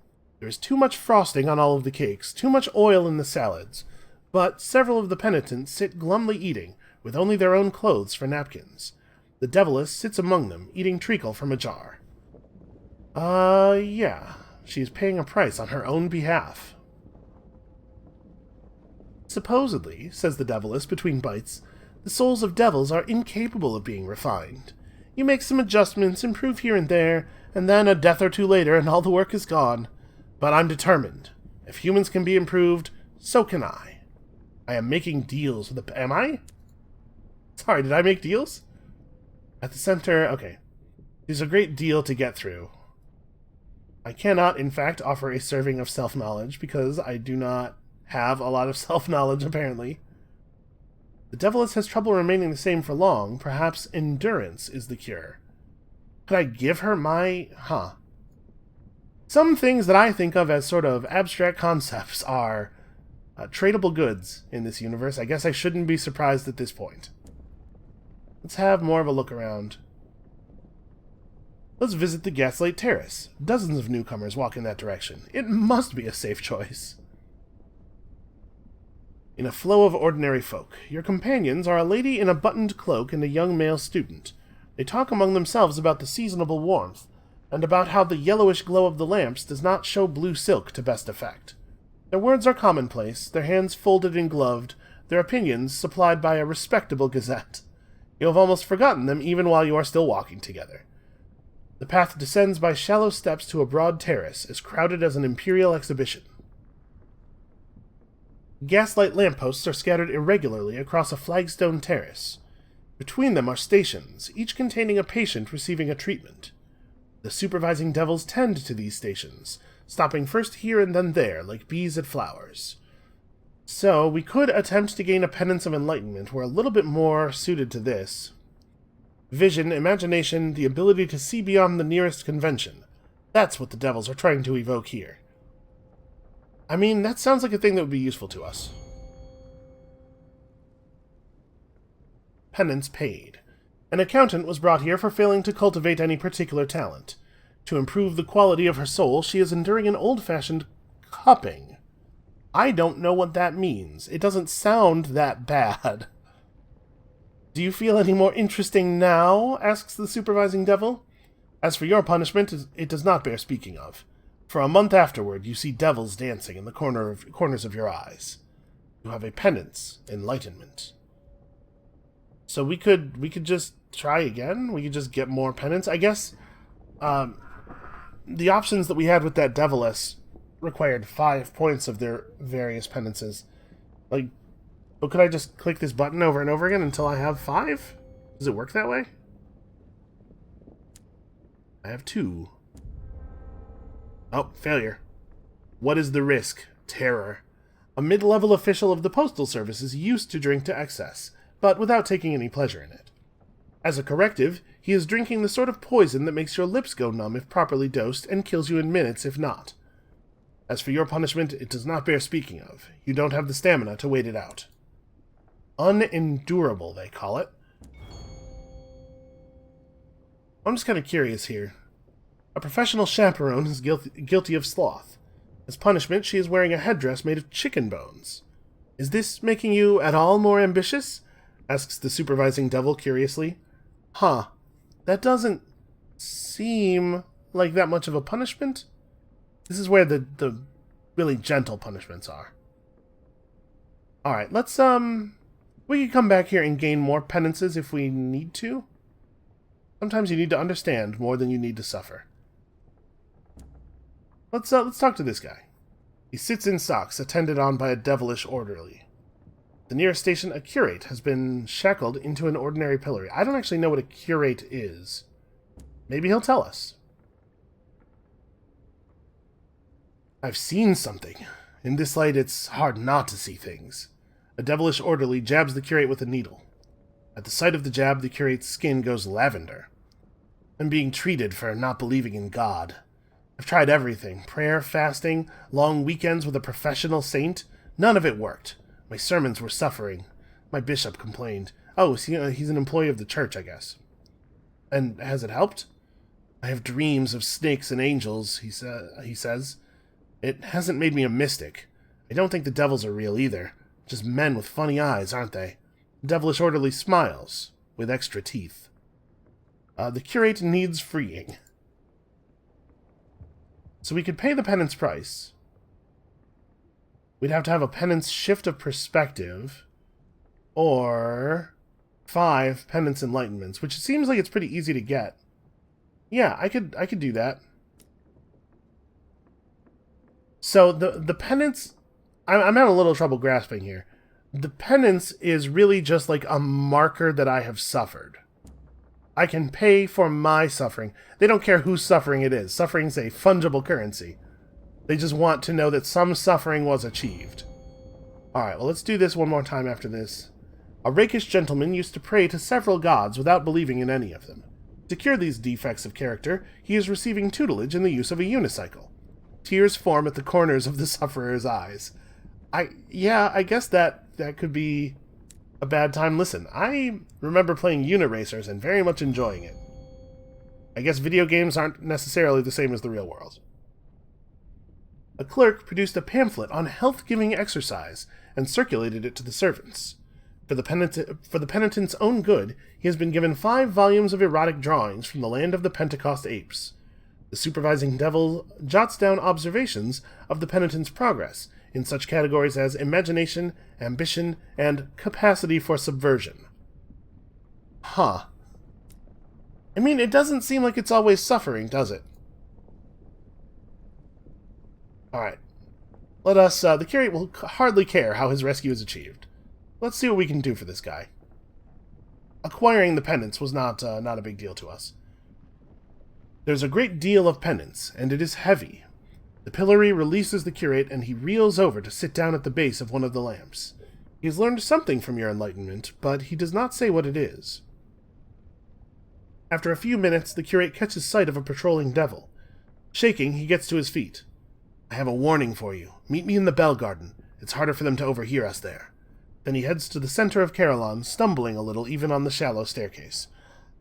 There is too much frosting on all of the cakes, too much oil in the salads, but several of the penitents sit glumly eating, with only their own clothes for napkins. The deviless sits among them, eating treacle from a jar. Yeah. She's paying a price on her own behalf. Supposedly, says the deviless between bites, the souls of devils are incapable of being refined. You make some adjustments, improve here and there, and then a death or two later and all the work is gone. But I'm determined. If humans can be improved, so can I. I am making deals with the... Am I? Sorry, did I make deals? At the center... Okay. There's a great deal to get through. I cannot, in fact, offer a serving of self-knowledge, because I do not have a lot of self-knowledge, apparently. The deviless has trouble remaining the same for long. Perhaps endurance is the cure. Could I give her my... Some things that I think of as sort of abstract concepts are tradable goods in this universe. I guess I shouldn't be surprised at this point. Let's have more of a look around. Let's visit the Gaslight Terrace. Dozens of newcomers walk in that direction. It must be a safe choice. In a flow of ordinary folk, your companions are a lady in a buttoned cloak and a young male student. They talk among themselves about the seasonable warmth, and about how the yellowish glow of the lamps does not show blue silk to best effect. Their words are commonplace, their hands folded and gloved, their opinions supplied by a respectable gazette. You have almost forgotten them even while you are still walking together. The path descends by shallow steps to a broad terrace, as crowded as an imperial exhibition. Gaslight lampposts are scattered irregularly across a flagstone terrace. Between them are stations, each containing a patient receiving a treatment. The supervising devils tend to these stations, stopping first here and then there, like bees at flowers. So, we could attempt to gain a penance of enlightenment. We're a little bit more suited to this. Vision, imagination, the ability to see beyond the nearest convention. That's what the devils are trying to evoke here. I mean, that sounds like a thing that would be useful to us. Penance paid. An accountant was brought here for failing to cultivate any particular talent. To improve the quality of her soul, she is enduring an old-fashioned cupping. I don't know what that means. It doesn't sound that bad. Do you feel any more interesting now? Asks the supervising devil. As for your punishment, it does not bear speaking of. For a month afterward, you see devils dancing in the corners of your eyes. You have a penance, enlightenment. So we could just try again? We could just get more penance? I guess the options that we had with that deviless required 5 points of their various penances. Like, but could I just click this button over and over again until I have 5? Does it work that way? I have 2. Oh, failure. What is the risk? Terror. A mid-level official of the Postal Service is used to drink to excess, but without taking any pleasure in it. As a corrective, he is drinking the sort of poison that makes your lips go numb if properly dosed and kills you in minutes if not. As for your punishment, it does not bear speaking of. You don't have the stamina to wait it out. Unendurable, they call it. I'm just kind of curious here. A professional chaperone is guilty of sloth. As punishment, she is wearing a headdress made of chicken bones. Is this making you at all more ambitious? Asks the supervising devil curiously. That doesn't seem like that much of a punishment. This is where the really gentle punishments are. Alright, let's, we can come back here and gain more penances if we need to. Sometimes you need to understand more than you need to suffer. Let's talk to this guy. He sits in stocks, attended on by a devilish orderly. The nearest station, a curate, has been shackled into an ordinary pillory. I don't actually know what a curate is. Maybe he'll tell us. I've seen something. In this light, it's hard not to see things. A devilish orderly jabs the curate with a needle. At the sight of the jab, the curate's skin goes lavender. I'm being treated for not believing in God. I've tried everything. Prayer, fasting, long weekends with a professional saint. None of it worked. My sermons were suffering. My bishop complained. Oh, he's an employee of the church, I guess. And has it helped? I have dreams of snakes and angels, he says. It hasn't made me a mystic. I don't think the devils are real either. Just men with funny eyes, aren't they? The devilish orderly smiles, with extra teeth. The curate needs freeing. So we could pay the penance price. We'd have to have a penance shift of perspective, or 5 penance enlightenments, which seems like it's pretty easy to get. Yeah, I could do that. So the penance, I'm having a little trouble grasping here. The penance is really just like a marker that I have suffered. I can pay for my suffering. They don't care whose suffering it is. Suffering's a fungible currency. They just want to know that some suffering was achieved. Alright, well, let's do this one more time after this. A rakish gentleman used to pray to several gods without believing in any of them. To cure these defects of character, he is receiving tutelage in the use of a unicycle. Tears form at the corners of the sufferer's eyes. I guess that could be a bad time. Listen, I remember playing Uniracers and very much enjoying it. I guess video games aren't necessarily the same as the real world. A clerk produced a pamphlet on health-giving exercise and circulated it to the servants. For the penitent's own good, he has been given 5 volumes of erotic drawings from the land of the Pentecost apes. The supervising devil jots down observations of the penitent's progress in such categories as imagination, ambition, and capacity for subversion. Huh. I mean, it doesn't seem like it's always suffering, does it? Alright. Let us, the curate will hardly care how his rescue is achieved. Let's see what we can do for this guy. Acquiring the penance was not a big deal to us. There's a great deal of penance, and it is heavy. The pillory releases the curate, and he reels over to sit down at the base of one of the lamps. He has learned something from your enlightenment, but he does not say what it is. After a few minutes, the curate catches sight of a patrolling devil. Shaking, he gets to his feet. I have a warning for you. Meet me in the bell garden. It's harder for them to overhear us there. Then he heads to the center of Carillon, stumbling a little even on the shallow staircase.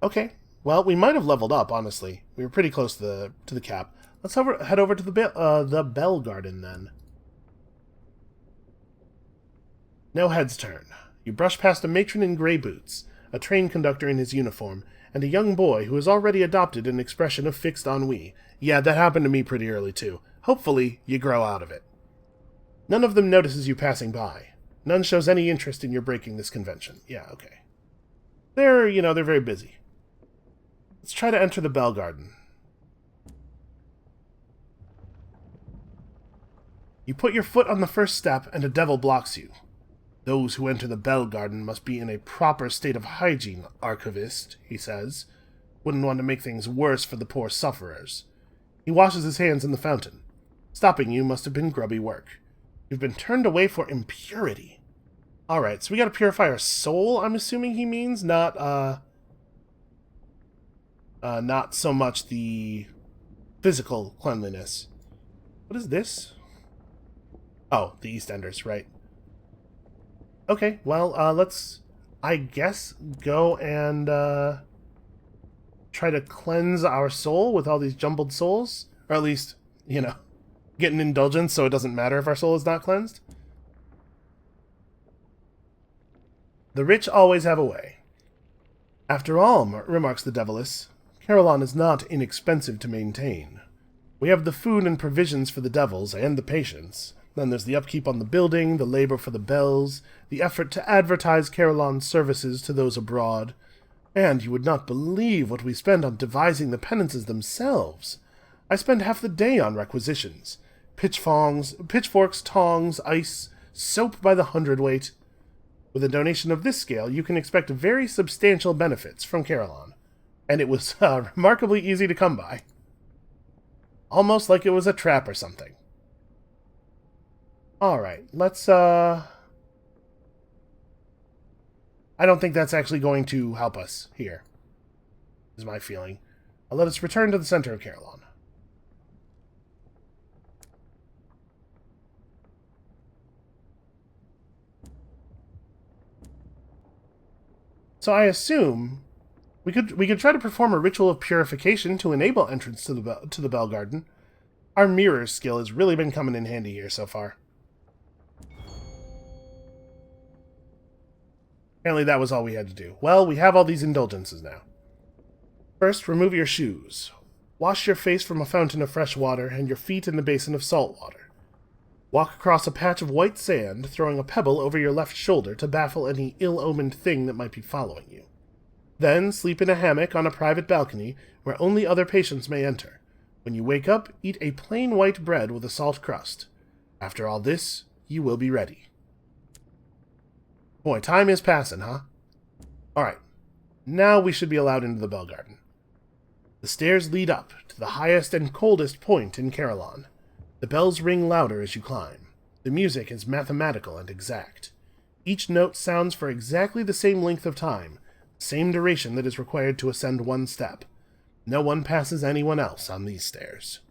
Okay, well, we might have leveled up, honestly. We were pretty close to the cap. Let's head over to the bell garden, then. Now heads turn. You brush past a matron in gray boots, a train conductor in his uniform, and a young boy who has already adopted an expression of fixed ennui. Yeah, that happened to me pretty early, too. Hopefully, you grow out of it. None of them notices you passing by. None shows any interest in your breaking this convention. Yeah, okay. They're very busy. Let's try to enter the bell garden. You put your foot on the first step, and a devil blocks you. Those who enter the bell garden must be in a proper state of hygiene, archivist, he says. Wouldn't want to make things worse for the poor sufferers. He washes his hands in the fountain. Stopping you must have been grubby work. You've been turned away for impurity. Alright, so we gotta purify our soul, I'm assuming he means, not so much the physical cleanliness. What is this? Oh, the EastEnders, right. Okay, well, let's, I guess, go and try to cleanse our soul with all these jumbled souls. Or at least, get an indulgence so it doesn't matter if our soul is not cleansed. The rich always have a way. After all, remarks the Deviless, Carillon is not inexpensive to maintain. We have the food and provisions for the devils and the patients. Then there's the upkeep on the building, the labor for the bells, the effort to advertise Carillon's services to those abroad. And you would not believe what we spend on devising the penances themselves. I spend half the day on requisitions. Pitchforks, tongs, ice, soap by the hundredweight. With a donation of this scale, you can expect very substantial benefits from Carillon. And it was remarkably easy to come by. Almost like it was a trap or something. Alright, let's, I don't think that's actually going to help us here, is my feeling. Let us return to the center of Carillon. So I assume we could try to perform a ritual of purification to enable entrance to the Bell Garden. Our mirror skill has really been coming in handy here so far. Apparently that was all we had to do. Well, we have all these indulgences now. First, remove your shoes. Wash your face from a fountain of fresh water and your feet in the basin of salt water. Walk across a patch of white sand, throwing a pebble over your left shoulder to baffle any ill-omened thing that might be following you. Then sleep in a hammock on a private balcony where only other patients may enter. When you wake up, eat a plain white bread with a salt crust. After all this, you will be ready. Boy, time is passing, huh? Alright, now we should be allowed into the Bell Garden. The stairs lead up to the highest and coldest point in Carillon. The bells ring louder as you climb. The music is mathematical and exact. Each note sounds for exactly the same length of time, the same duration that is required to ascend one step. No one passes anyone else on these stairs.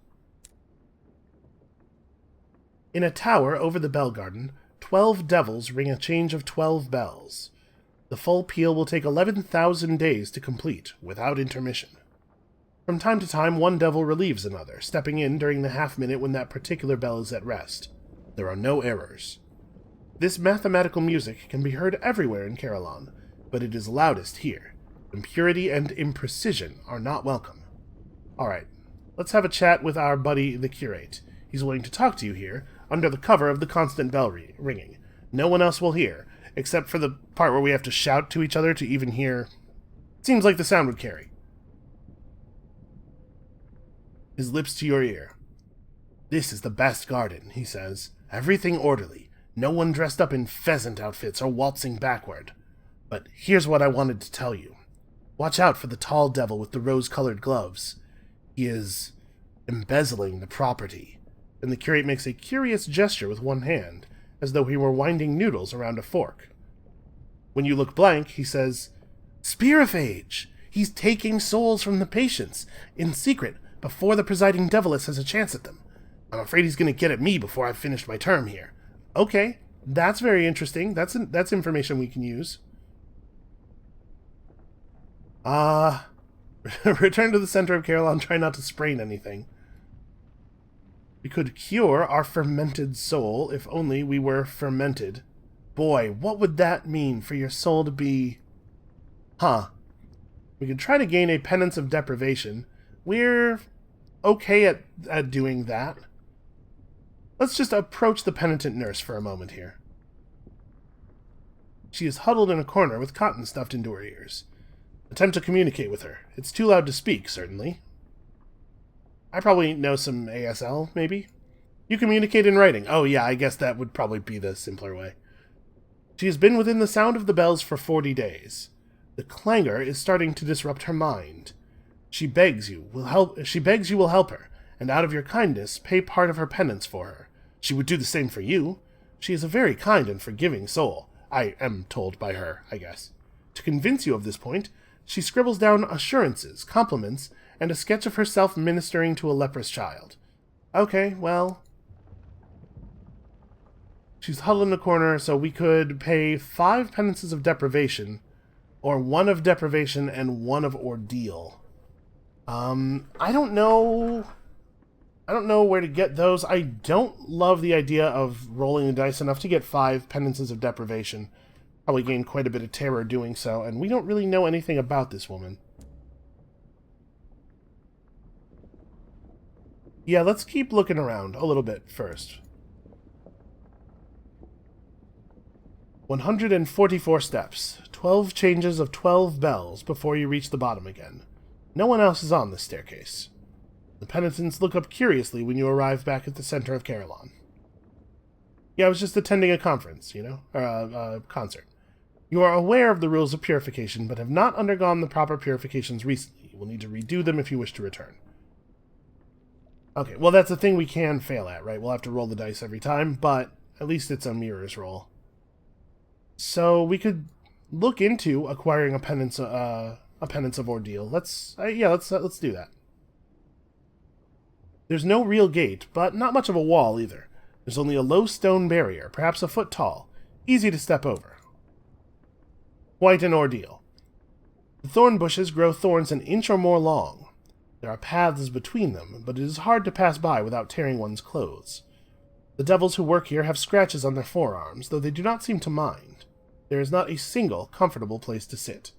In a tower over the Bell Garden, 12 devils ring a change of 12 bells. The full peal will take 11,000 days to complete, without intermission. From time to time, one devil relieves another, stepping in during the half-minute when that particular bell is at rest. There are no errors. This mathematical music can be heard everywhere in Carillon, but it is loudest here. Impurity and imprecision are not welcome. Alright, let's have a chat with our buddy the curate. He's willing to talk to you here, under the cover of the constant bell ringing. No one else will hear, except for the part where we have to shout to each other to even hear. Seems like the sound would carry. His lips to your ear. This is the best garden, he says. Everything orderly. No one dressed up in pheasant outfits or waltzing backward. But here's what I wanted to tell you. Watch out for the tall devil with the rose-colored gloves. He is embezzling the property. And the curate makes a curious gesture with one hand, as though he were winding noodles around a fork. When you look blank, he says, Spearifage! He's taking souls from the patients, in secret, before the presiding deviless has a chance at them. I'm afraid he's going to get at me before I've finished my term here. Okay, that's very interesting. That's information we can use. Return to the center of Carillon, try not to sprain anything. We could cure our fermented soul if only we were fermented. Boy, what would that mean for your soul to be... Huh. We could try to gain a penance of deprivation. We're okay at doing that. Let's just approach the Penitent Nurse for a moment here. She is huddled in a corner with cotton stuffed into her ears. Attempt to communicate with her. It's too loud to speak, certainly. I probably know some ASL, maybe? You communicate in writing. Oh yeah, I guess that would probably be the simpler way. She has been within the sound of the bells for 40 days. The clangor is starting to disrupt her mind. She begs you will help her, and out of your kindness, pay part of her penance for her. She would do the same for you. She is a very kind and forgiving soul. I am told by her, I guess. To convince you of this point, she scribbles down assurances, compliments, and a sketch of herself ministering to a leprous child. Okay, well... She's huddled in a corner, so we could pay 5 penances of deprivation, or 1 of deprivation and 1 of ordeal. I don't know where to get those. I don't love the idea of rolling the dice enough to get 5 penances of deprivation. Probably gain quite a bit of terror doing so, and we don't really know anything about this woman. Yeah, let's keep looking around a little bit first. 144 steps. 12 changes of 12 bells before you reach the bottom again. No one else is on this staircase. The penitents look up curiously when you arrive back at the center of Carillon. Yeah, I was just attending a conference, a concert. You are aware of the rules of purification, but have not undergone the proper purifications recently. You will need to redo them if you wish to return. Okay, well that's a thing we can fail at, right? We'll have to roll the dice every time, but at least it's a mirror's roll. So we could look into acquiring a penance of ordeal. Let's do that. There's no real gate, but not much of a wall either. There's only a low stone barrier, perhaps a foot tall, easy to step over. Quite an ordeal. The thorn bushes grow thorns an inch or more long. There are paths between them, but it is hard to pass by without tearing one's clothes. The devils who work here have scratches on their forearms, though they do not seem to mind. There is not a single comfortable place to sit.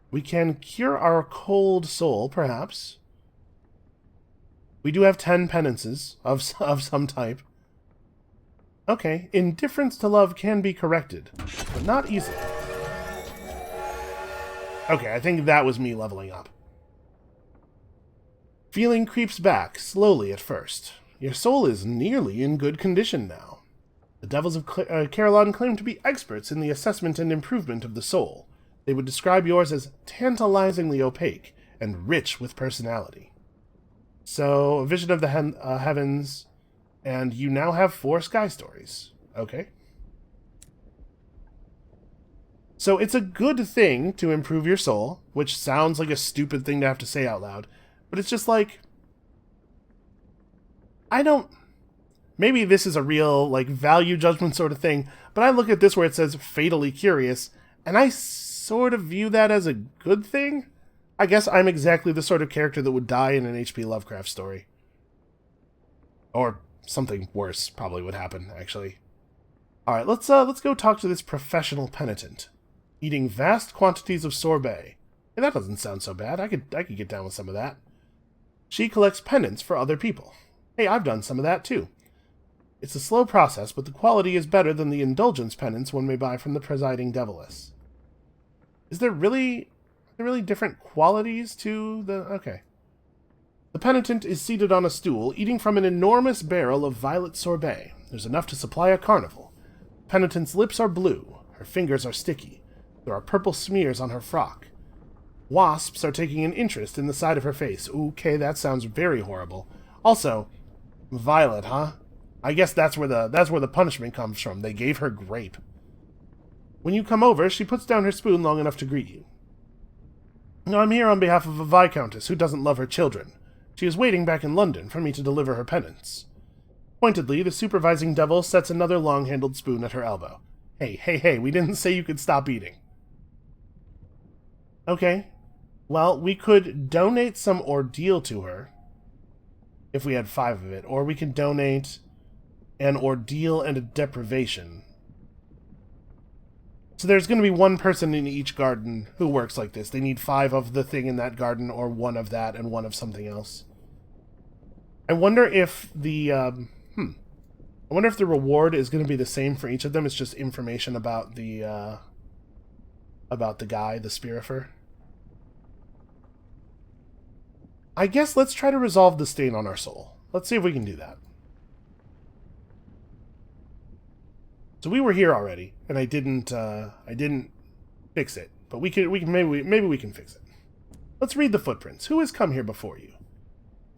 We can cure our cold soul, perhaps. We do have 10 penances of some type. Okay, indifference to love can be corrected, but not easily. Okay, I think that was me leveling up. Feeling creeps back, slowly at first. Your soul is nearly in good condition now. The devils of Carillon claim to be experts in the assessment and improvement of the soul. They would describe yours as tantalizingly opaque and rich with personality. So, a vision of the heavens, and you now have 4 sky stories. Okay. So it's a good thing to improve your soul, which sounds like a stupid thing to have to say out loud, but it's just like, maybe this is a real, value judgment sort of thing, but I look at this where it says fatally curious, and I sort of view that as a good thing. I guess I'm exactly the sort of character that would die in an H.P. Lovecraft story. Or something worse probably would happen, actually. Alright, let's go talk to this professional penitent. Eating vast quantities of sorbet. Hey, that doesn't sound so bad. I could get down with some of that. She collects penance for other people. Hey, I've done some of that too. It's a slow process, but the quality is better than the indulgence penance one may buy from the presiding deviless. Is there really different qualities to the... Okay. The penitent is seated on a stool, eating from an enormous barrel of violet sorbet. There's enough to supply a carnival. Penitent's lips are blue. Her fingers are sticky. There are purple smears on her frock. Wasps are taking an interest in the side of her face. Okay, that sounds very horrible. Also, violet, huh? I guess that's where the punishment comes from. They gave her grape. When you come over, she puts down her spoon long enough to greet you. I'm here on behalf of a viscountess who doesn't love her children. She is waiting back in London for me to deliver her penance. Pointedly, the supervising devil sets another long-handled spoon at her elbow. Hey, we didn't say you could stop eating. Okay. Well, we could donate some ordeal to her, if we had 5 of it, or we could donate an ordeal and a deprivation. So there's going to be one person in each garden who works like this. They need 5 of the thing in that garden, or 1 of that, and 1 of something else. I wonder if the, I wonder if the reward is going to be the same for each of them. It's just information about the guy, the Spirifer. I guess let's try to resolve the stain on our soul. Let's see if we can do that. So we were here already, and I didn't fix it, but maybe we can fix it. Let's read the footprints. Who has come here before you?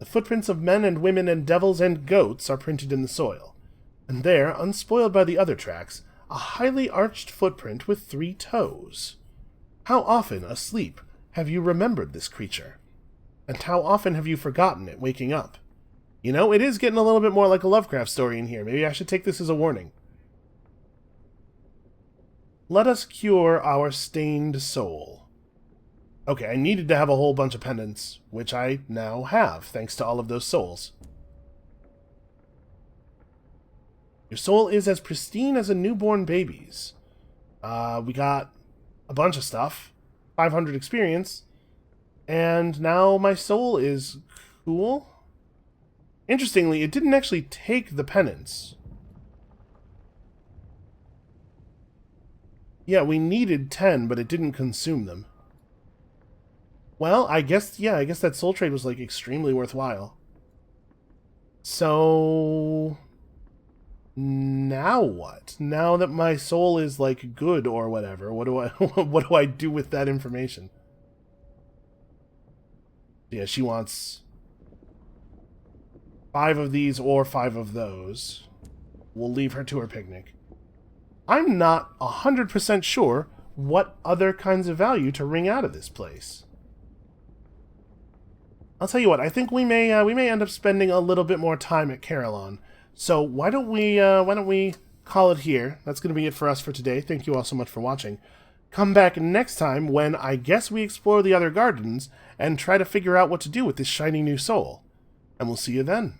The footprints of men and women and devils and goats are printed in the soil, and there, unspoiled by the other tracks, a highly arched footprint with 3 toes. How often, asleep, have you remembered this creature? And how often have you forgotten it waking up? You know, it is getting a little bit more like a Lovecraft story in here. Maybe I should take this as a warning. Let us cure our stained soul. Okay, I needed to have a whole bunch of pendants, which I now have, thanks to all of those souls. Your soul is as pristine as a newborn baby's. We got a bunch of stuff, 500 experience, and now my soul is cool. Interestingly, it didn't actually take the penance. Yeah, we needed 10, but it didn't consume them. Well, I guess that soul trade was, like, extremely worthwhile. So... now what? Now that my soul is, like, good or whatever, what do I do with that information? Yeah, she wants 5 of these or 5 of those. We'll leave her to her picnic. I'm not 100% sure what other kinds of value to wring out of this place. I'll tell you what, I think we may end up spending a little bit more time at Carillon. So why don't we call it here? That's going to be it for us for today. Thank you all so much for watching. Come back next time when I guess we explore the other gardens and try to figure out what to do with this shiny new soul. And we'll see you then.